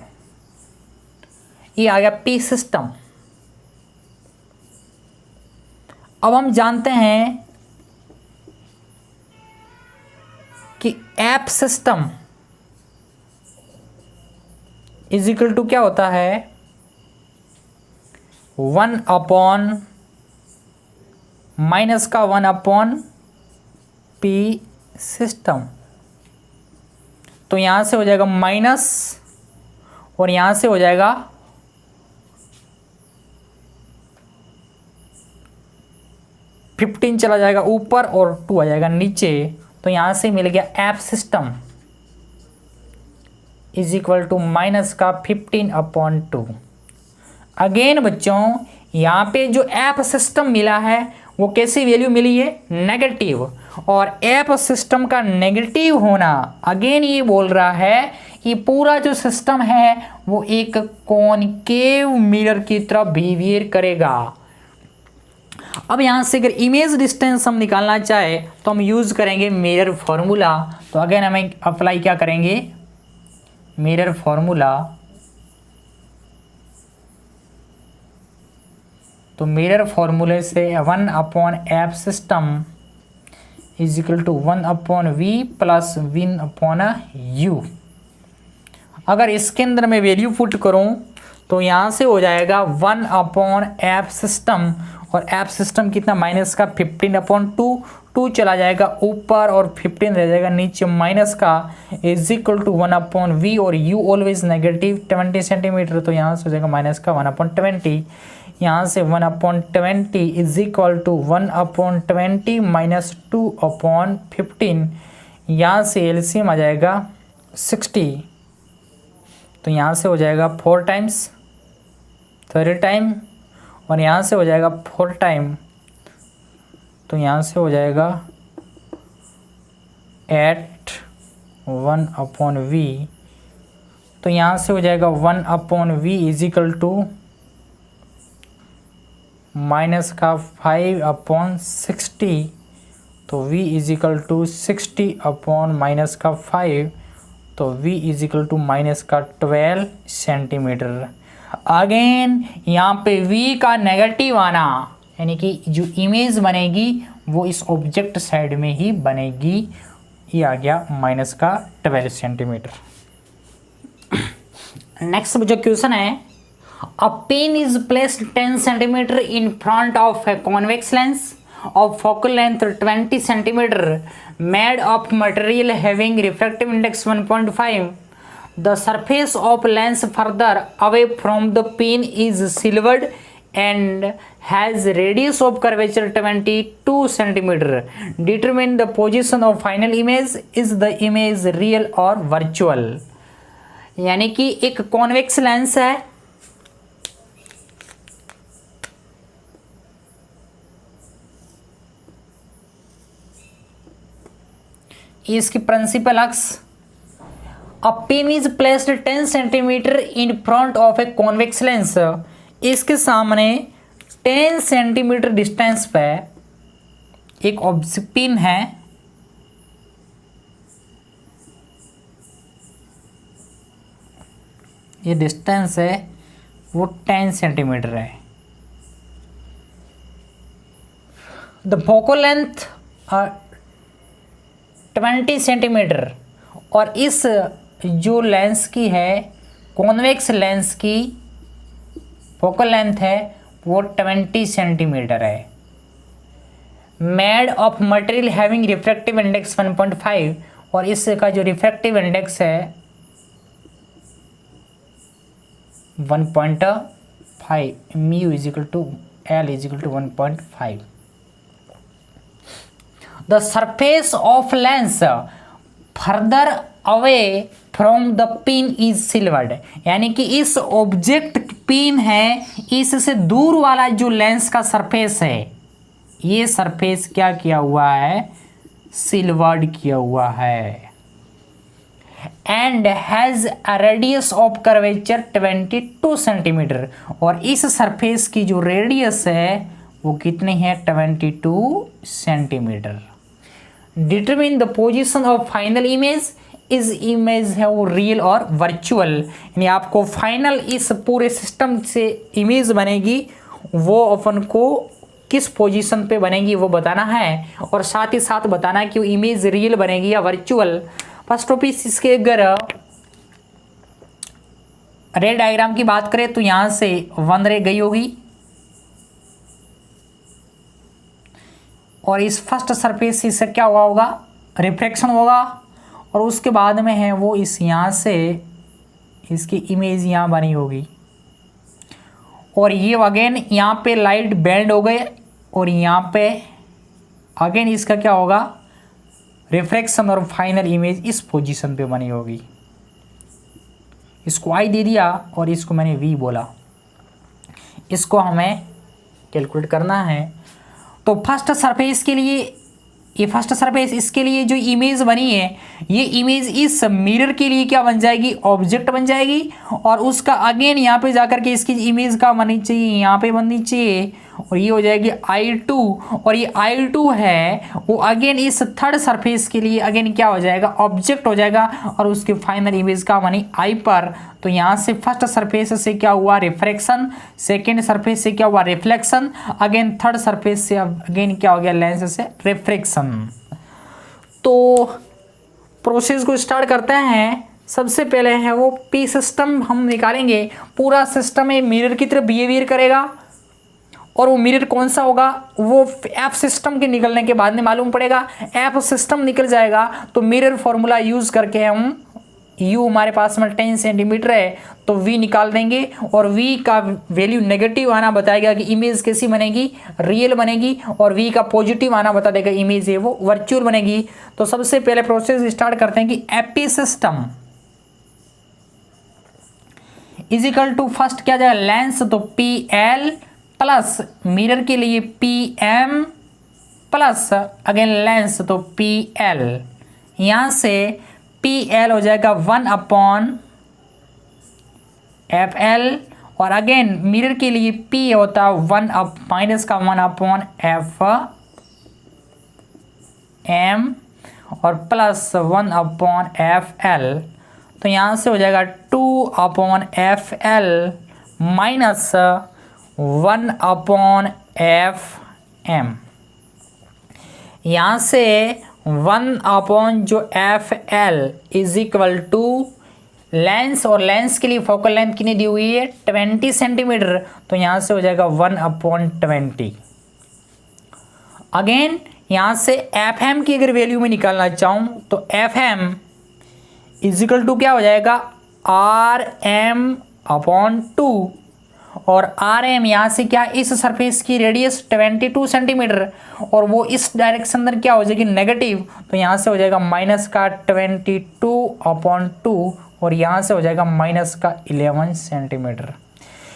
ये आ गया पी सिस्टम। अब हम जानते हैं कि F system is equal to क्या होता है 1/ माइनस का 1/p सिस्टम, तो यहां से हो जाएगा माइनस और यहां से हो जाएगा चला जाएगा ऊपर और 2 आ जाएगा नीचे, तो यहां से मिल गया F system is equal to minus का 15/2। अगेन बच्चों यहाँ पे जो एप सिस्टम मिला है वो कैसी वैल्यू मिली है नेगेटिव, और एप सिस्टम का नेगेटिव होना अगेन ये बोल रहा है कि पूरा जो सिस्टम है वो एक कॉनकेव मिरर की तरफ बिहेवियर करेगा। अब यहाँ से अगर इमेज डिस्टेंस हम निकालना चाहे तो हम यूज़ करेंगे मिरर फॉर्मूला, तो अगेन हमें अप्लाई क्या करेंगे मिरर फॉर्मूला, तो मिरर फॉर्मूले से 1/f system is equal to 1/v plus 1/u। अगर इसके अंदर मैं वैल्यू पुट करूं तो यहाँ से हो जाएगा 1/f सिस्टम, और एफ सिस्टम कितना माइनस का 15/2, 2 चला जाएगा ऊपर और 15 रह जाएगा नीचे, माइनस का इज इक्वल टू 1/v, और u ऑलवेज नेगेटिव 20 सेंटीमीटर, तो यहाँ से हो जाएगा माइनस का 1/20, यहाँ से 1/20 इज इक्वल टू 1/20 माइनस 2/15, यहाँ से एलसीएम आ जाएगा 60, तो यहाँ से हो जाएगा 4 टाइम्स 3 टाइम और यहाँ से हो जाएगा 4 टाइम, तो यहाँ से हो जाएगा 8 1/v, तो यहाँ से हो जाएगा 1/v इजिकल टू माइनस का 5/60, तो v इजिकल टू 60/-5, तो v इजिकल टू माइनस का 12 सेंटीमीटर। अगेन यहाँ पे v का नेगेटिव आना, यानी कि जो इमेज बनेगी वो इस ऑब्जेक्ट साइड में ही बनेगी। ये आ गया माइनस का 12 सेंटीमीटर। नेक्स्ट जो क्वेश्चन है, a pen is placed 10 centimetre in front of a convex lens of focal length 20 centimeter made of material having refractive index 1.5. The surface of lens further away from the pin is silvered and has radius of curvature 22 centimeter. Determine the position of final image. Is the image real or virtual? यानी कि एक कॉन्वेक्स लेंस है, इसकी principal axis. A pin is placed 10 centimetre in front of a convex lens, इसके सामने 10 सेंटीमीटर डिस्टेंस पे एक पिन है, ये डिस्टेंस है वो 10 सेंटीमीटर है। द फोकल लेंथ 20 सेंटीमीटर, और इस जो लेंस की है कॉन्वेक्स लेंस की फोकल लेंथ है वो 20 सेंटीमीटर है। Made of material having refractive index 1.5, और इसका जो रिफ्रैक्टिव इंडेक्स है 1.5, mu is equal to L is equal to 1.5। The surface of lens further away from the pin is silvered, यानी कि इस ऑब्जेक्ट पिन है इससे दूर वाला जो लेंस का सरफेस है, ये सरफेस क्या किया हुआ है, सिल्वर्ड किया हुआ है। And has a radius of curvature 22 centimetre, और इस सरफेस की जो रेडियस है वो कितनी है, 22 centimetre. Determine the position of final image, इस इमेज है वो रियल और वर्चुअल, यानी आपको फाइनल इस पूरे सिस्टम से इमेज बनेगी वो अपन को किस पोजीशन पे बनेगी वो बताना है, और साथ ही साथ बताना है कि वो इमेज रियल बनेगी या वर्चुअल। फर्स्ट ऑफ इसके अगर रे डायग्राम की बात करें तो यहाँ से 1 रे गई होगी, और इस फर्स्ट सरफेस से क्या हुआ होगा, रिफ्लेक्शन होगा, और उसके बाद में है वो इस यहाँ से इसकी इमेज यहाँ बनी होगी, और ये अगेन यहाँ पे लाइट बेंड हो गए, और यहाँ पे अगेन इसका क्या होगा, रिफ्लेक्शन, और फाइनल इमेज इस पोजीशन पे बनी होगी। इसको आई दे दिया और इसको मैंने वी बोला, इसको हमें कैलकुलेट करना है। तो फर्स्ट सरफेस के लिए, ये फर्स्ट सरफेस, इसके लिए जो इमेज बनी है ये इमेज इस मिरर के लिए क्या बन जाएगी, ऑब्जेक्ट बन जाएगी, और उसका अगेन यहाँ पे जाकर के इसकी इमेज का बननी चाहिए, यहाँ पे बननी चाहिए, और ये हो जाएगी I2, और ये I2 है वो अगेन इस थर्ड सरफेस के लिए अगेन क्या हो जाएगा, ऑब्जेक्ट हो जाएगा, और उसकी फाइनल इमेज का बनी I पर। तो यहाँ से फर्स्ट सरफेस से क्या हुआ, रिफ्रैक्शन, सेकेंड सरफेस से क्या हुआ, रिफ्लेक्शन, अगेन थर्ड सरफेस से अगेन क्या हो गया, लेंस से रिफ्रैक्शन। तो प्रोसेस को स्टार्ट करते हैं। सबसे पहले है वो पी सिस्टम हम निकालेंगे, पूरा सिस्टम एक मिरर की तरह बिहेवियर करेगा, और वो मिरर कौन सा होगा वो एफ सिस्टम के निकलने के बाद में मालूम पड़ेगा। एफ सिस्टम निकल जाएगा तो मिरर फॉर्मूला यूज़ करके हम यू हमारे पास में 10 सेंटीमीटर है तो वी निकाल देंगे, और वी का वैल्यू नेगेटिव आना बताएगा कि इमेज कैसी बनेगी, रियल बनेगी, और वी का पॉजिटिव आना बता देगा इमेज है वो वर्चुअल बनेगी। तो सबसे पहले प्रोसेस स्टार्ट करते हैं कि AP system is equal to first क्या जाएगा, लेंस, तो पी एल प्लस मिरर के लिए P M plus again lens तो पी एल, यहाँ से पी एल हो जाएगा 1/FL और अगेन मिरर के लिए P होता है 1/(-1/FM और प्लस 1/FL, तो यहाँ से हो जाएगा 2/FL माइनस 1/FM। यहाँ से 1/FL is equal to lens, और लेंस के लिए फोकल लेंथ कितनी दी हुई है 20 सेंटीमीटर, तो यहाँ से हो जाएगा 1/20। अगेन यहाँ से FM की अगर वैल्यू में निकालना चाहूँ तो FM इज इक्वल टू क्या हो जाएगा RM/2, और RM यहाँ से क्या इस सरफेस की रेडियस 22 सेंटीमीटर और वो इस डायरेक्शन अंदर क्या हो जाएगी नेगेटिव, तो यहाँ से हो जाएगा माइनस का 22/2 और यहाँ से हो जाएगा माइनस का 11 सेंटीमीटर।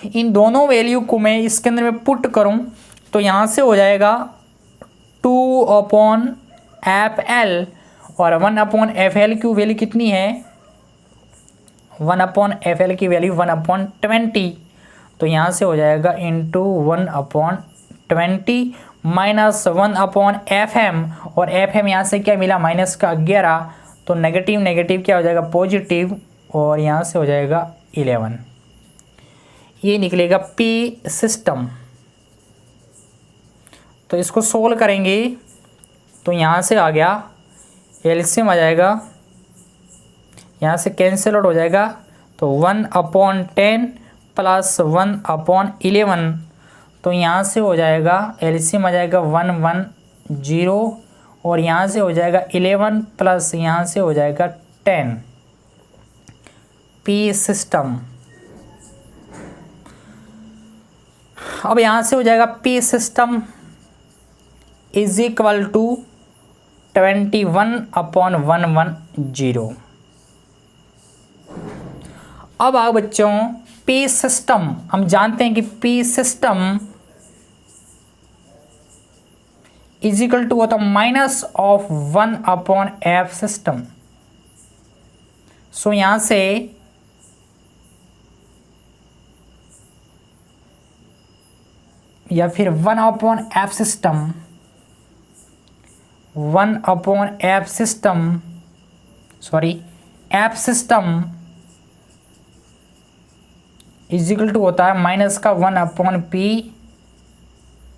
इन दोनों वैल्यू को मैं इसके अंदर में पुट करूँ तो यहाँ से हो जाएगा 2/FL और 1/FL की वैल्यू कितनी है 1/FL की वैल्यू 1/20, तो यहाँ से हो जाएगा इंटू 1/20 माइनस 1/FM और FM यहाँ से क्या मिला माइनस का 11, तो नेगेटिव नेगेटिव क्या हो जाएगा पॉजिटिव और यहाँ से हो जाएगा 11। ये निकलेगा P सिस्टम। तो इसको सोल्व करेंगे तो यहाँ से आ गया एलसीएम आ जाएगा, यहाँ से कैंसिल आउट हो जाएगा, तो 1/10 प्लस 1/11, तो यहाँ से हो जाएगा एलसीएम आ जाएगा 110 और यहाँ से हो जाएगा 11 प्लस यहाँ से हो जाएगा 10। P system. अब यहाँ से हो जाएगा P system is equal to 21/110। अब आओ बच्चों P सिस्टम, हम जानते हैं कि P system is equal to होता minus of 1/F system. So यहाँ से या फिर 1/F system 1/F system sorry F system is equal to होता है माइनस का 1/P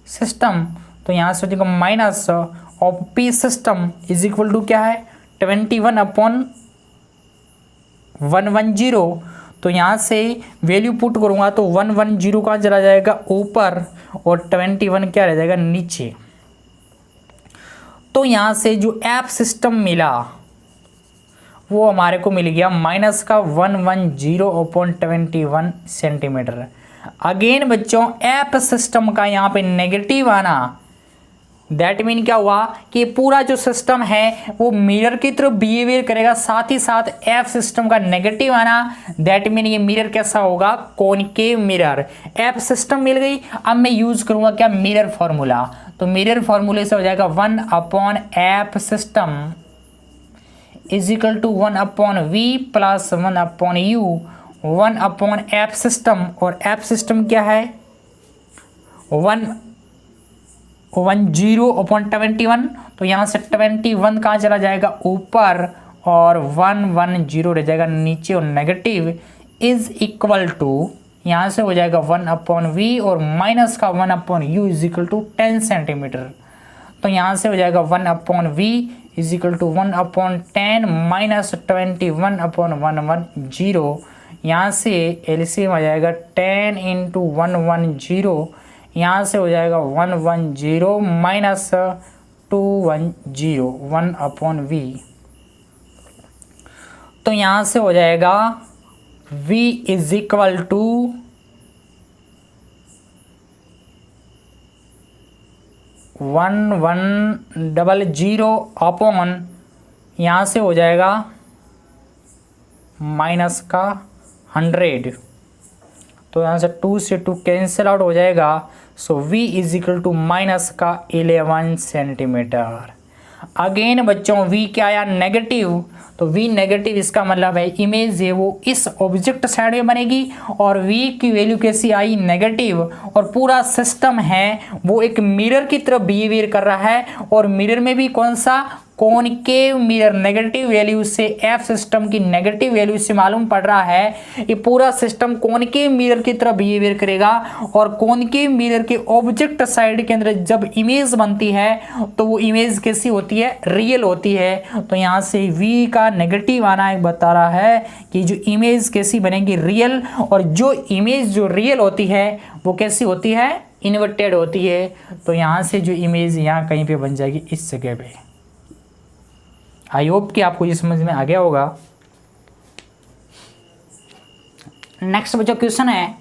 सिस्टम, तो यहाँ से हो जाएगा minus of P system is equal to क्या है 21/110, तो यहाँ से वैल्यू पुट करूँगा तो 110 कहाँ चला जाएगा ऊपर और 21 क्या रह जाएगा नीचे। तो यहाँ से जो F सिस्टम मिला वो हमारे को मिल गया माइनस का 110/21 सेंटीमीटर। अगेन बच्चों F सिस्टम का यहाँ पे नेगेटिव आना, दैट मीन क्या हुआ कि पूरा जो सिस्टम है वो मिरर की तरफ बिहेवियर करेगा, साथ ही साथ F सिस्टम का नेगेटिव आना, दैट मीन ये मिरर कैसा होगा कॉनकेव मिरर। F सिस्टम मिल गई, अब मैं यूज करूंगा क्या मिरर फॉर्मूला, तो मिरर फॉर्मूले से हो जाएगा 1/F system is equal to 1/V plus 1/U 1/F system, और F सिस्टम क्या है 110/21, तो यहाँ से 21 कहाँ चला जाएगा ऊपर और 110 रह जाएगा नीचे और नेगेटिव इज इक्वल टू यहाँ से हो जाएगा 1/V और माइनस का 1/U is equal to 10 centimetre, तो यहाँ से हो जाएगा 1/V is equal to 1/10 minus 21/110, यहाँ से एलसीएम आ जाएगा 10 इंटू 110, यहाँ से हो जाएगा 110 माइनस 210 1/V, तो यहाँ से हो जाएगा V is equal to 1100 upon यहाँ से हो जाएगा माइनस का 100, तो यहाँ से 2 से 2 कैंसिल आउट हो जाएगा, so v is equal to minus का 11 सेंटीमीटर। अगेन बच्चों v क्या आया, नेगेटिव, तो v नेगेटिव इसका मतलब है इमेज है वो इस ऑब्जेक्ट साइड में बनेगी और v की वैल्यू कैसी आई, नेगेटिव, और पूरा सिस्टम है वो एक मिरर की तरफ बिहेवियर कर रहा है और मिरर में भी कौन सा, कॉनकेव मिरर। नेगेटिव वैल्यू से एफ सिस्टम की नेगेटिव वैल्यू से मालूम पड़ रहा है ये पूरा सिस्टम कॉनकेव मिरर की तरफ बिहेवियर करेगा और कॉनकेव मिरर के ऑब्जेक्ट साइड के अंदर जब इमेज बनती है तो वो इमेज कैसी होती है, रियल होती है। तो यहाँ से v का नेगेटिव आना एक बता रहा है कि जो इमेज कैसी बनेगी, रियल, और जो इमेज जो रियल होती है वो कैसी होती है, इन्वर्टेड होती है। तो यहाँ से जो इमेज यहाँ कहीं पे बन जाएगी इस जगह पे। आई होप कि आपको ये समझ में आ गया होगा। नेक्स्ट बच्चों क्वेश्चन है,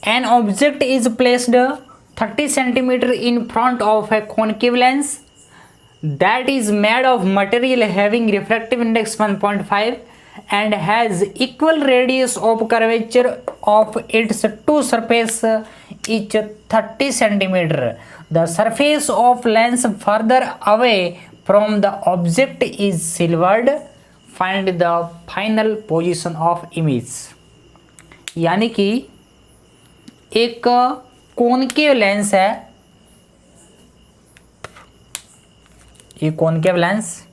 an object is placed 30 centimetre in front of A concave lens that is made of material having refractive index 1.5 and has equal radius of curvature of its two surface each 30 centimeter. The surface of lens further away from the object is silvered. Find the final position of image. यानी कि एक कॉनकेव लेंस है, ये कॉनकेव लेंस,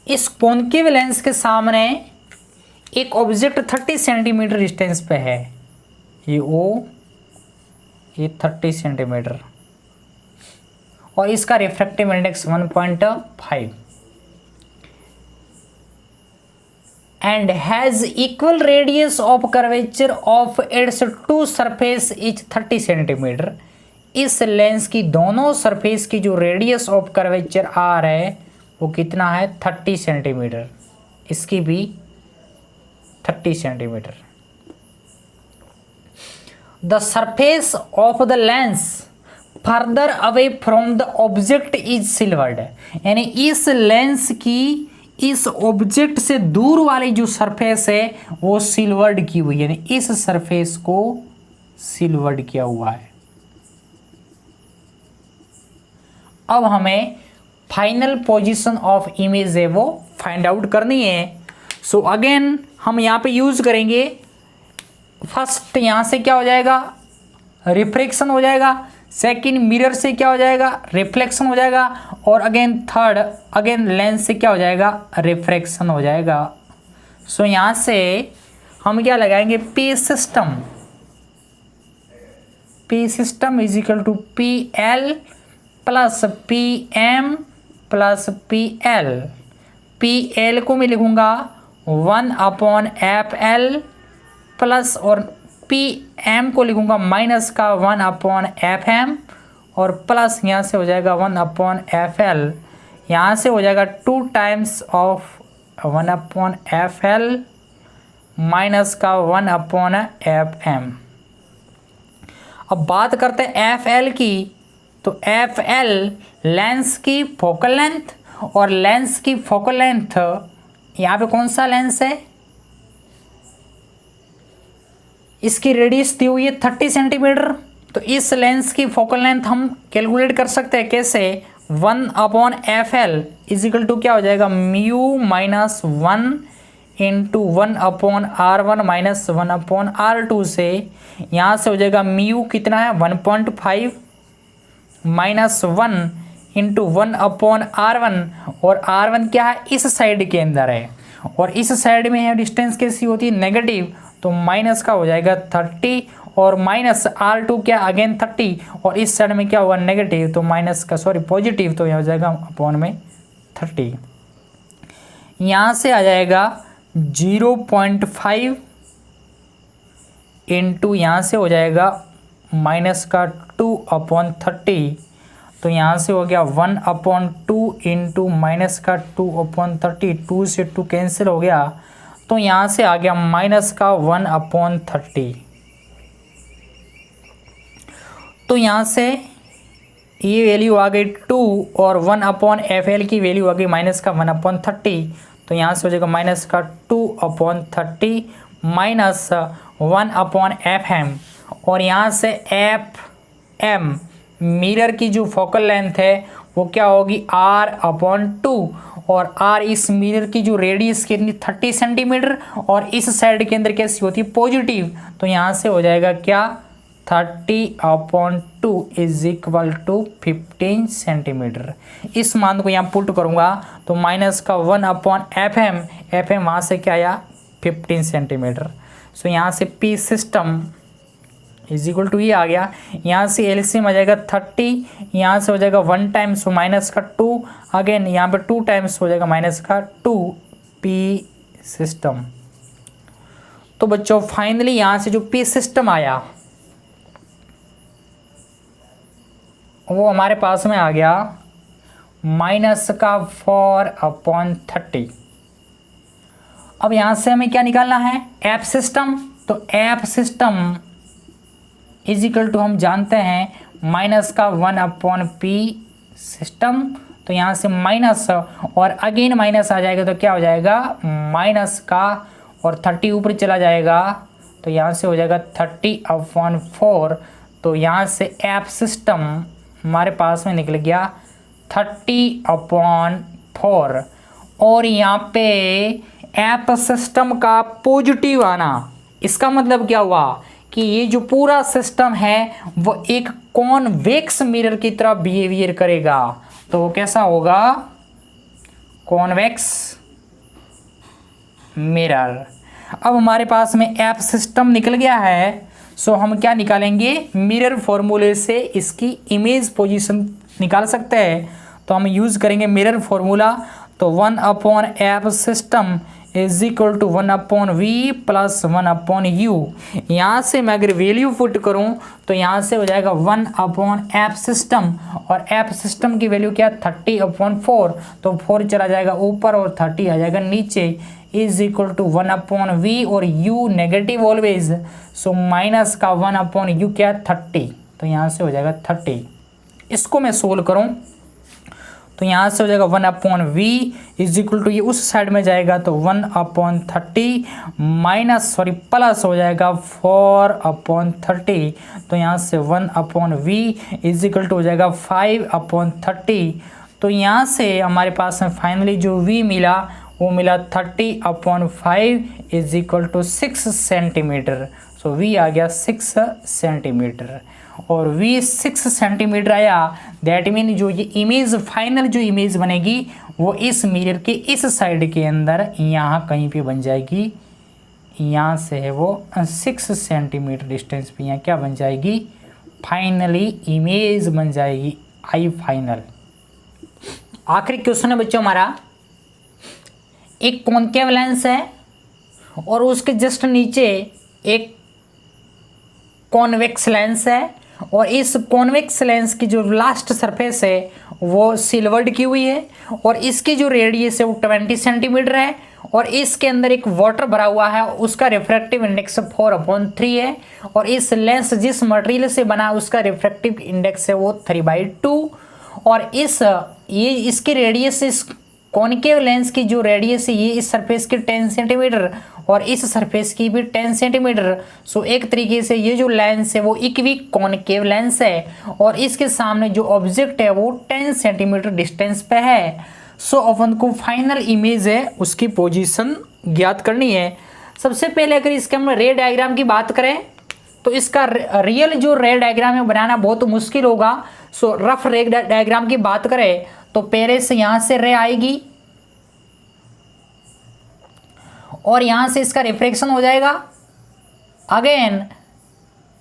इस कॉनकेव लेंस के सामने एक ऑब्जेक्ट 30 सेंटीमीटर डिस्टेंस पे है, ये O, ये 30 सेंटीमीटर, और इसका refractive index 1.5 and has equal radius of curvature of its two surface each 30 centimetre. इस लेंस की दोनों सरफेस की जो रेडियस ऑफ कर्वेचर आर है वो कितना है, 30 सेंटीमीटर, इसकी भी 30 centimetre. The surface of the lens further away from the object is silvered, यानी इस लेंस की इस ऑब्जेक्ट से दूर वाली जो सरफेस है वो सिल्वर्ड की हुई है, यानी इस सरफेस को सिल्वर्ड किया हुआ है। अब हमें फाइनल पोजीशन ऑफ इमेज है वो फाइंड आउट करनी है। सो अगेन हम यहाँ पे यूज करेंगे, फर्स्ट यहाँ से क्या हो जाएगा, रिफ्लेक्शन हो जाएगा, सेकंड मिरर से क्या हो जाएगा, रिफ्लेक्शन हो जाएगा, और अगेन थर्ड अगेन लेंस से क्या हो जाएगा, रिफ्रैक्शन हो जाएगा। सो यहाँ से हम क्या लगाएंगे, P system, P system is equal to P L plus P M plus P L. P L को मैं लिखूंगा 1/FL प्लस, और पी एम को लिखूंगा माइनस का 1/FM, और प्लस यहाँ से हो जाएगा 1/FL, यहाँ से हो जाएगा 2 टाइम्स ऑफ 1/FL माइनस का 1/FM। अब बात करते हैं FL की, तो FL लेंस की फोकल लेंथ, और लेंस की फोकल लेंथ यहाँ पे कौन सा लेंस है, इसकी रेडियस दी हुई है 30 सेंटीमीटर। तो इस लेंस की फोकल लेंथ हम कैलकुलेट कर सकते हैं कैसे, 1/FL इज इक्वल टू क्या हो जाएगा, mu minus 1 into 1/R1 minus 1/R2 से, यहाँ से हो जाएगा म्यू कितना है 1.5 माइनस 1 इंटू 1/R1, और R1 क्या है, इस साइड के अंदर है और इस साइड में है डिस्टेंस कैसी होती है, नेगेटिव, तो माइनस का हो जाएगा 30, और माइनस R2 क्या अगेन 30, और इस साइड में क्या होगा नेगेटिव, तो माइनस का सॉरी पॉजिटिव, तो यहाँ हो जाएगा अपॉन में 30। यहाँ से आ जाएगा 0.5 इंटू यहाँ से हो जाएगा माइनस का 2/30, तो यहाँ से हो गया 1/2 इंटू माइनस का 2/30, 2 से 2 कैंसिल हो गया, तो यहाँ से आ गया माइनस का 1/30। तो यहाँ से ये वैल्यू आ गई 2 और 1/FL की वैल्यू आ गई माइनस का 1/30, तो यहाँ से हो जाएगा माइनस का 2/30 माइनस 1/FM, और यहाँ से FM मिरर की जो फोकल लेंथ है वो क्या होगी R/2, और R इस मिरर की जो रेडियस कितनी 30 सेंटीमीटर, और इस साइड के अंदर कैसी होती है पॉजिटिव, तो यहाँ से हो जाएगा क्या 30/2 इज इक्वल टू 15 सेंटीमीटर। इस मान को यहाँ पुट करूँगा तो माइनस का 1/FM, FM वहाँ से क्या आया 15 सेंटीमीटर। सो यहाँ से P system is equal to ये आ गया, यहाँ से एलसीएम आ जाएगा 30, यहाँ से हो जाएगा 1 टाइम्स तो माइनस का 2, अगेन यहाँ पे 2 टाइम्स हो जाएगा माइनस का 2 P सिस्टम। तो बच्चों फाइनली यहाँ से जो P सिस्टम आया वो हमारे पास में आ गया माइनस का 4/30। अब यहाँ से हमें क्या निकालना है एफ सिस्टम, तो F system is equal to हम जानते हैं माइनस का 1/P सिस्टम, तो यहाँ से माइनस और अगेन माइनस आ जाएगा तो क्या हो जाएगा माइनस का, और 30 ऊपर चला जाएगा तो यहाँ से हो जाएगा 30/4, तो यहाँ से एफ सिस्टम हमारे पास में निकल गया 30/4, और यहाँ पे एफ सिस्टम का पॉजिटिव आना, इसका मतलब क्या हुआ कि ये जो पूरा सिस्टम है वो एक कॉन्वेक्स मिरर की तरह बिहेवियर करेगा, तो वो कैसा होगा कॉन्वेक्स मिरर। अब हमारे पास में एफ सिस्टम निकल गया है, सो हम क्या निकालेंगे मिरर फॉर्मूले से इसकी इमेज पोजीशन निकाल सकते हैं, तो हम यूज़ करेंगे मिरर फॉर्मूला, तो 1/F system is equal to 1/V plus 1/U। यहाँ से मैं अगर वैल्यू पुट करूँ तो यहाँ से हो जाएगा 1/F सिस्टम, और F सिस्टम की वैल्यू क्या 30/4, तो 4 चला जाएगा ऊपर और 30 आ जाएगा नीचे, इज इक्वल टू 1/V, और U negative always, so minus का 1/U क्या 30, तो यहाँ से हो जाएगा 30। इसको मैं सोल्व करूँ तो यहाँ से हो जाएगा 1/V इज इक्वल टू ये उस साइड में जाएगा तो 1/30 माइनस प्लस हो जाएगा 4/30, तो यहाँ से 1/V इज इक्वल टू हो जाएगा 5/30, तो यहाँ से हमारे पास में फाइनली जो V मिला वो मिला 30/5 is equal to 6 centimetre. So V आ गया 6 सेंटीमीटर, और V 6 सेंटीमीटर आया, दैट मीन जो ये इमेज फाइनल जो इमेज बनेगी वो इस मिरर के इस साइड के अंदर यहाँ कहीं पे बन जाएगी, यहाँ से है वो 6 सेंटीमीटर डिस्टेंस पे यहाँ क्या बन जाएगी फाइनली इमेज बन जाएगी आई फाइनल। आखिरी क्वेश्चन है बच्चों हमारा, एक कॉनकेव लेंस है और उसके जस्ट नीचे एक कॉन्वेक्स लेंस है, और इस कॉन्वेक्स लेंस की जो लास्ट सरफेस है वो सिल्वर्ड की हुई है, और इसकी जो रेडियस है वो 20 सेंटीमीटर है, और इसके अंदर एक वाटर भरा हुआ है, उसका रिफ्रैक्टिव इंडेक्स 4/3 है, और इस लेंस जिस मटेरियल से बना उसका रिफ्रैक्टिव इंडेक्स है वो 3/2, और इसकी रेडियस इस कॉनकेव लेंस की जो रेडियस है ये इस सरफेस की 10 सेंटीमीटर और इस सरफेस की भी 10 सेंटीमीटर। सो एक तरीके से ये जो लेंस है वो इक्वी कॉनकेव लेंस है, और इसके सामने जो ऑब्जेक्ट है वो 10 सेंटीमीटर डिस्टेंस पे है। सो अपन को फाइनल इमेज है उसकी पोजीशन ज्ञात करनी है। सबसे पहले अगर इसके हम रे डायग्राम की बात करें तो इसका रियल जो रे डायग्राम है बनाना बहुत मुश्किल होगा। सो रफ रे डायग्राम की बात करें तो पहले से यहाँ से रे आएगी और यहाँ से इसका रिफ्लेक्शन हो जाएगा, अगेन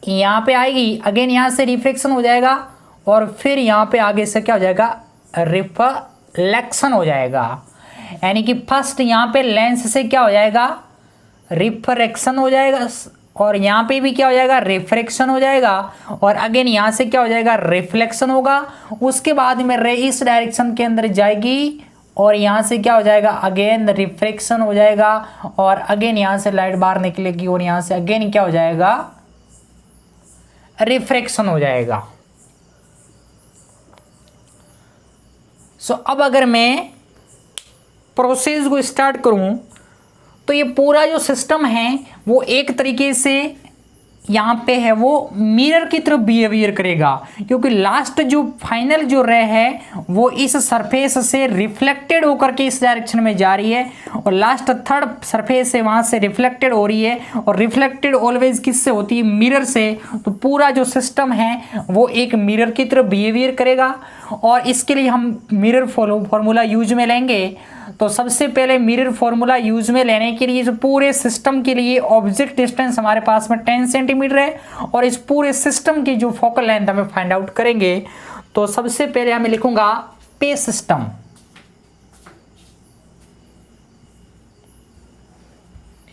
यहाँ पे आएगी, अगेन यहाँ से रिफ्लेक्शन हो जाएगा, और फिर यहाँ पे आगे से क्या हो जाएगा रिफ्लेक्शन हो जाएगा। यानी कि फर्स्ट यहाँ पे लेंस से क्या हो जाएगा रिफ्रैक्शन हो जाएगा, और यहाँ पे भी क्या हो जाएगा रिफ्रैक्शन हो जाएगा, और अगेन यहाँ से क्या हो जाएगा रिफ्लेक्शन होगा। उसके बाद में रे इस डायरेक्शन के अंदर जाएगी और यहाँ से क्या हो जाएगा अगेन रिफ्रैक्शन हो जाएगा, और अगेन यहाँ से लाइट बाहर निकलेगी और यहाँ से अगेन क्या हो जाएगा रिफ्रैक्शन हो जाएगा। सो अब अगर मैं प्रोसेस को स्टार्ट करूं तो ये पूरा जो सिस्टम है वो एक तरीके से यहाँ पे है वो मिरर की तरफ बिहेवियर करेगा, क्योंकि लास्ट जो फाइनल जो रे है वो इस सरफेस से रिफ्लेक्टेड होकर के इस डायरेक्शन में जा रही है और लास्ट थर्ड सरफेस है वहाँ से रिफ्लेक्टेड हो रही है, और रिफ्लेक्टेड ऑलवेज किससे होती है? मिरर से। तो पूरा जो सिस्टम है वो एक मिरर की तरफ बिहेवियर करेगा, और इसके लिए हम मिरर फॉर्मूला यूज में लेंगे। तो सबसे पहले मिरर फॉर्मूला यूज में लेने के लिए जो पूरे सिस्टम के लिए ऑब्जेक्ट डिस्टेंस हमारे पास में 10 सेंटीमीटर है, और इस पूरे सिस्टम की जो फोकल लेंथ हमें फाइंड आउट करेंगे। तो सबसे पहले हमें लिखूंगा पे सिस्टम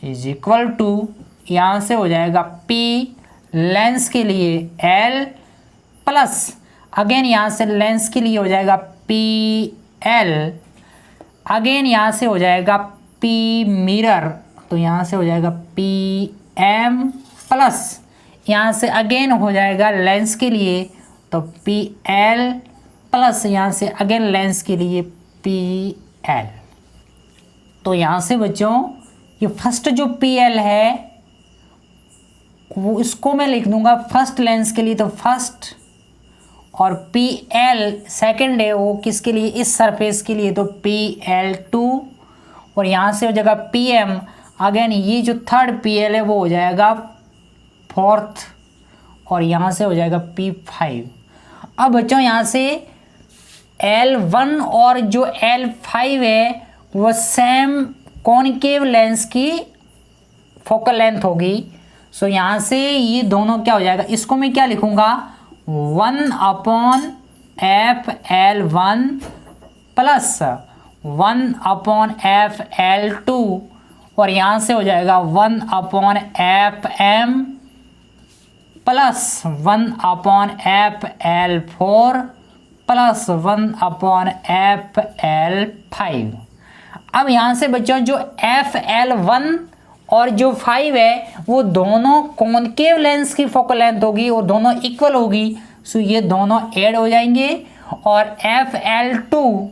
इज इक्वल टू, यहां से हो जाएगा P लेंस के लिए L प्लस अगेन यहां से लेंस के लिए हो जाएगा PL, अगेन यहाँ से हो जाएगा P मिरर, तो यहाँ से हो जाएगा PM प्लस यहाँ से अगेन हो जाएगा लेंस के लिए तो PL प्लस यहाँ से अगेन लेंस के लिए PL। तो यहाँ से बच्चों ये फर्स्ट जो PL है वो इसको मैं लिख दूंगा फर्स्ट लेंस के लिए, तो फर्स्ट, और PL सेकंड है वो किसके लिए? इस सरफेस के लिए, तो PL2, और यहाँ से हो जाएगा PM, अगेन ये जो थर्ड PL है वो हो जाएगा फोर्थ, और यहाँ से हो जाएगा P5। अब बच्चों यहाँ से L1 और जो L5 है वो सेम कॉनकेव लेंस की फोकल लेंथ होगी। सो यहाँ से ये दोनों क्या हो जाएगा? इसको मैं क्या लिखूँगा? 1/FL1 प्लस 1/FL2, और यहाँ से हो जाएगा 1/FM plus 1/FL4 plus 1/FL5। अब यहाँ से बच्चों जो FL1 और जो 5 है वो दोनों कॉनकेव लेंस की फोकल लेंथ होगी और दोनों इक्वल होगी। सो ये दोनों ऐड हो जाएंगे, और FL2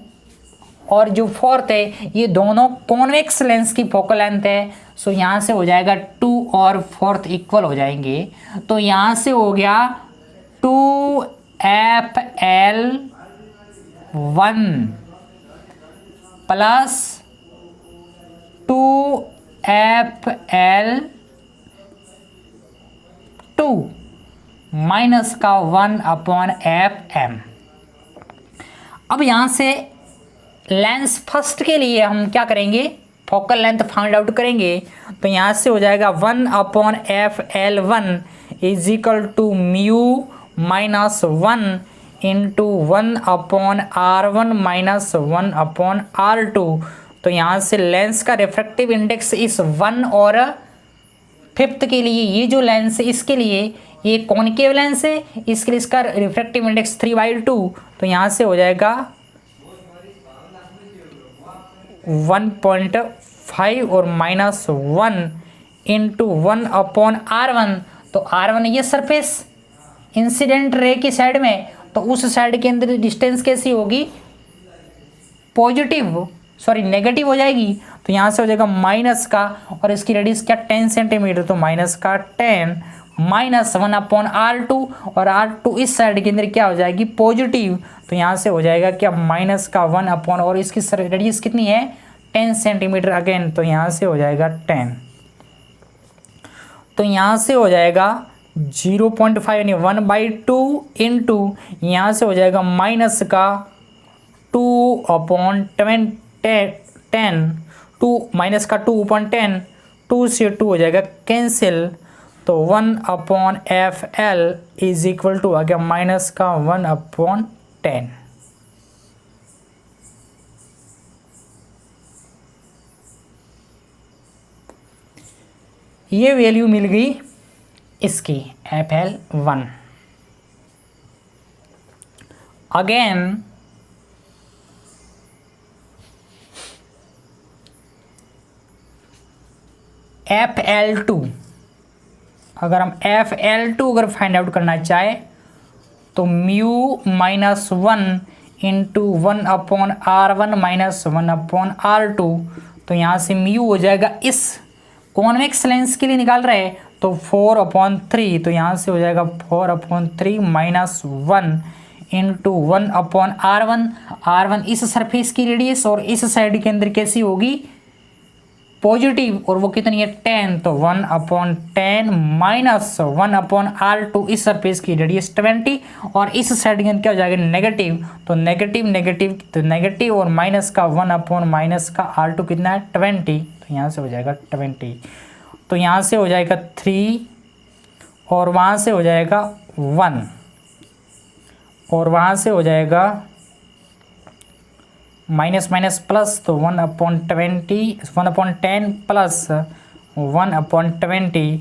और जो फोर्थ है ये दोनों कॉन्वेक्स लेंस की फोकल लेंथ है। सो यहाँ से हो जाएगा 2 और फोर्थ इक्वल हो जाएंगे। तो यहाँ से हो गया 2FL1 प्लस 2FL2 माइनस का 1/FM। अब यहाँ से लेंस फर्स्ट के लिए हम क्या करेंगे? फोकल लेंथ फाइंड आउट करेंगे। तो यहाँ से हो जाएगा 1/FL1 is equal to mu minus 1 into 1/R1 minus 1/R2। तो यहाँ से लेंस का रिफ्रैक्टिव इंडेक्स इस 1 और 5th के लिए, ये जो लेंस है इसके लिए ये कॉनकेव लेंस है, इसके लिए इसका रिफ्रैक्टिव इंडेक्स 3/2। तो यहाँ से हो जाएगा 1.5 और माइनस 1 इंटू 1/R1। तो R1 ये सरफेस इंसिडेंट रे की साइड में, तो उस साइड के अंदर डिस्टेंस कैसी होगी? नेगेटिव हो जाएगी। तो यहाँ से हो जाएगा माइनस का, और इसकी रेडियस क्या? 10 सेंटीमीटर, तो माइनस का 10 माइनस 1/R2, और R2 इस साइड के अंदर क्या हो जाएगी? पॉजिटिव। तो यहाँ से हो जाएगा क्या? माइनस का 1/, और इसकी रेडियस कितनी है? 10 सेंटीमीटर अगेन। तो यहाँ से हो जाएगा 10। तो यहाँ से हो जाएगा 0.5 यानी 1/2 इंटू यहाँ से हो जाएगा माइनस का 2/10, 2 माइनस का 2/10, 2 से 2 हो जाएगा कैंसिल। तो 1/FL इज इक्वल टू आ गया माइनस का 1/10। ये वैल्यू मिल गई इसकी FL1। अगेन FL2, अगर हम FL2 अगर फाइंड आउट करना चाहे तो mu minus 1 into 1/r1 minus 1/r2। तो यहाँ से म्यू हो जाएगा, इस कॉन्वेक्स लेंस के लिए निकाल रहे हैं तो 4/3, तो यहाँ से हो जाएगा 4/3 माइनस 1 इंटू 1/r1। r1 इस सरफेस की रेडियस और इस साइड के अंदर कैसी होगी, पॉजिटिव, और वो कितनी है 10, तो 1/10 माइनस 1/r2 इस सरफेस की रेडियस 20 और इस साइड के अंदर क्या हो जाएगा नेगेटिव, तो नेगेटिव नेगेटिव तो नेगेटिव और माइनस का 1/-r2 कितना है 20, तो यहाँ से हो जाएगा 20। तो यहाँ से हो जाएगा 3 और वहाँ से हो जाएगा 1 और वहाँ से हो जाएगा माइनस माइनस प्लस, तो 1/10 प्लस 1/20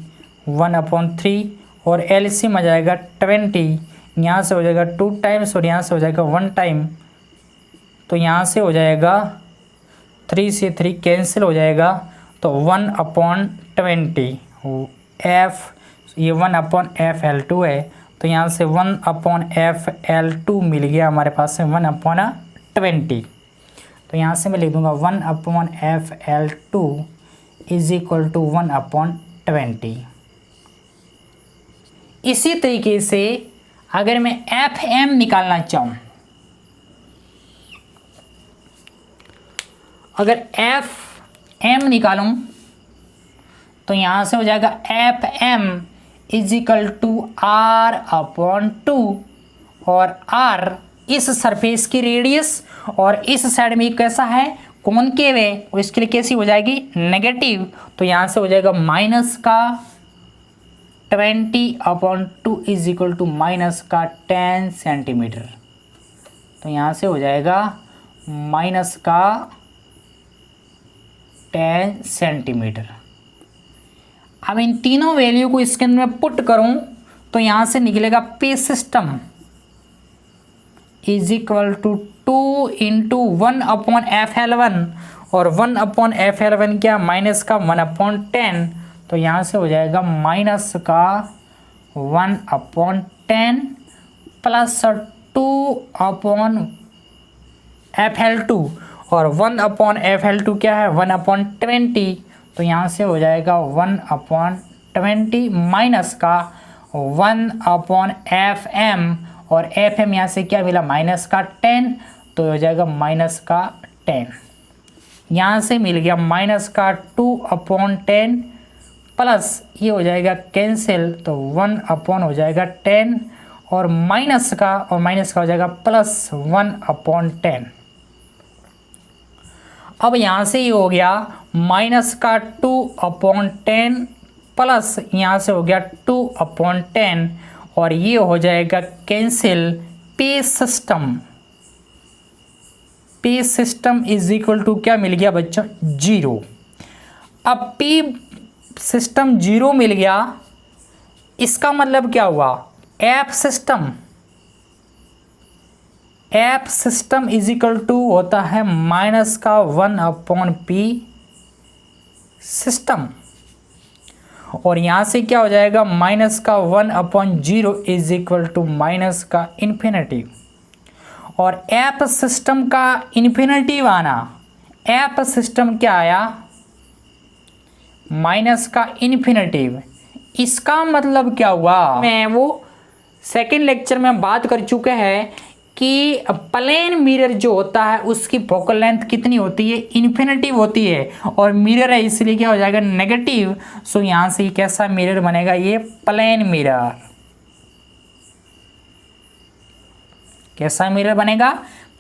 1/3 और एलसीएम आ जाएगा 20। यहाँ से हो जाएगा 2 टाइम्स और यहाँ से हो जाएगा 1 टाइम, तो यहाँ से हो जाएगा 3 से 3 कैंसिल हो जाएगा, तो 1/20 एफ, ये 1/FL2 है, तो यहाँ से 1/FL2 मिल गया हमारे पास से 1/20। तो यहाँ से मैं लिख दूंगा 1/FL2 इज इक्वल टू 1/20। इसी तरीके से अगर मैं FM निकालना चाहूँ, अगर FM निकालूं तो यहाँ से हो जाएगा FM is equal to R/2 और R इस सरफेस की रेडियस और इस साइड में कैसा है कॉनकेव है, और इसके लिए कैसी हो जाएगी नेगेटिव, तो यहाँ से हो जाएगा माइनस का 20/2 इज इक्वल टू माइनस का 10 सेंटीमीटर। तो यहाँ से हो जाएगा माइनस का 10 सेंटीमीटर। अब इन तीनों वैल्यू को इसके अंदर मैं पुट करूं तो यहाँ से निकलेगा P system is equal to 2 into 1/FL1 और 1/FL1 क्या माइनस का 1/10, तो यहाँ से हो जाएगा माइनस का 1/10 प्लस 2/FL2 और 1/FL2 क्या है 1/20, तो यहाँ से हो जाएगा 1/20 माइनस का 1/FM और FM यहाँ से क्या मिला माइनस का 10, तो हो जाएगा माइनस का 10। यहाँ से मिल गया माइनस का 2/10 प्लस ये हो जाएगा कैंसिल, तो 1/ हो जाएगा 10 और माइनस का हो जाएगा प्लस 1/10। अब यहाँ से ये हो गया माइनस का 2/10 प्लस यहाँ से हो गया 2/10 और ये हो जाएगा cancel. P system is equal to क्या मिल गया बच्चों 0। अब P सिस्टम 0 मिल गया, इसका मतलब क्या हुआ F system is equal to होता है माइनस का 1/P सिस्टम और यहाँ से क्या हो जाएगा माइनस का 1/0 इज इक्वल टू माइनस का इन्फिनिटी। और एफ सिस्टम का इन्फिनिटी आना, एफ सिस्टम क्या आया माइनस का इन्फिनिटी। इसका मतलब क्या हुआ, मैं वो सेकेंड लेक्चर में बात कर चुके हैं कि प्लेन मिरर जो होता है उसकी फोकल लेंथ कितनी होती है इन्फिनिटी होती है और मिरर है इसलिए क्या हो जाएगा नेगेटिव। सो यहाँ से कैसा मिरर बनेगा ये प्लेन मिरर। कैसा मिरर बनेगा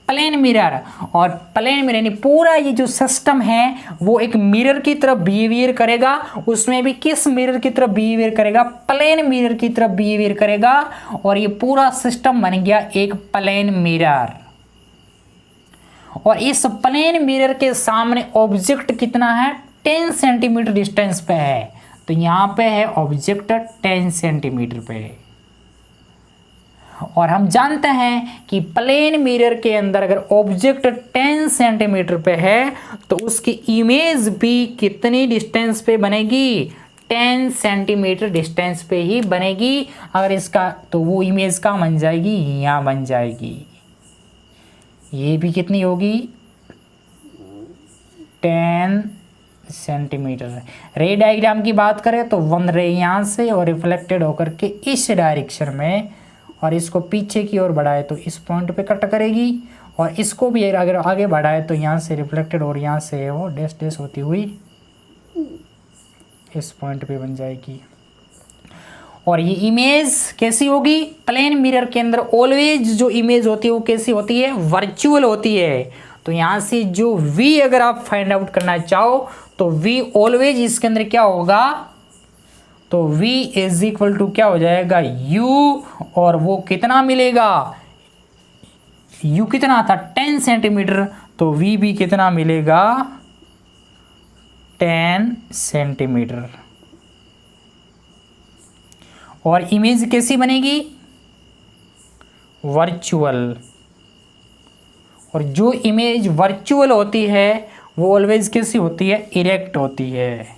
प्लेन मिरर। और प्लेन मिरर यानी पूरा ये जो सिस्टम है वो एक मिरर की तरफ बिहेवियर करेगा, उसमें भी किस मिरर की तरफ बिहेवियर करेगा प्लेन मिरर की तरफ बिहेवियर करेगा और ये पूरा सिस्टम बन गया एक प्लेन मिरर। और इस प्लेन मिरर के सामने ऑब्जेक्ट कितना है 10 सेंटीमीटर डिस्टेंस पे है, तो यहाँ पे है ऑब्जेक्ट 10 सेंटीमीटर पे है। और हम जानते हैं कि प्लेन मिरर के अंदर अगर ऑब्जेक्ट 10 सेंटीमीटर पे है तो उसकी इमेज भी कितनी डिस्टेंस पे बनेगी 10 सेंटीमीटर डिस्टेंस पे ही बनेगी। अगर इसका तो वो इमेज कहाँ बन जाएगी यहाँ बन जाएगी। ये भी कितनी होगी 10 सेंटीमीटर। रे डायग्राम की बात करें तो वन रे यहाँ से और रिफ्लेक्टेड होकर के इस डायरेक्शन में, और इसको पीछे की ओर बढ़ाए तो इस पॉइंट पे कट करेगी, और इसको भी अगर आगे बढ़ाए तो यहाँ से रिफ्लेक्टेड और यहाँ से वो डैश डैश होती हुई इस पॉइंट पे बन जाएगी। और ये इमेज कैसी होगी, प्लेन मिरर के अंदर ऑलवेज जो इमेज होती है वो कैसी होती है, वर्चुअल होती है। तो यहाँ से जो v अगर आप फाइंड आउट करना चाहो तो v ऑलवेज इसके अंदर क्या होगा, तो v इज इक्वल टू क्या हो जाएगा u, और वो कितना मिलेगा, u कितना था 10 सेंटीमीटर, तो v भी कितना मिलेगा 10 सेंटीमीटर। और इमेज कैसी बनेगी, वर्चुअल। और जो इमेज वर्चुअल होती है वो ऑलवेज कैसी होती है, इरेक्ट होती है।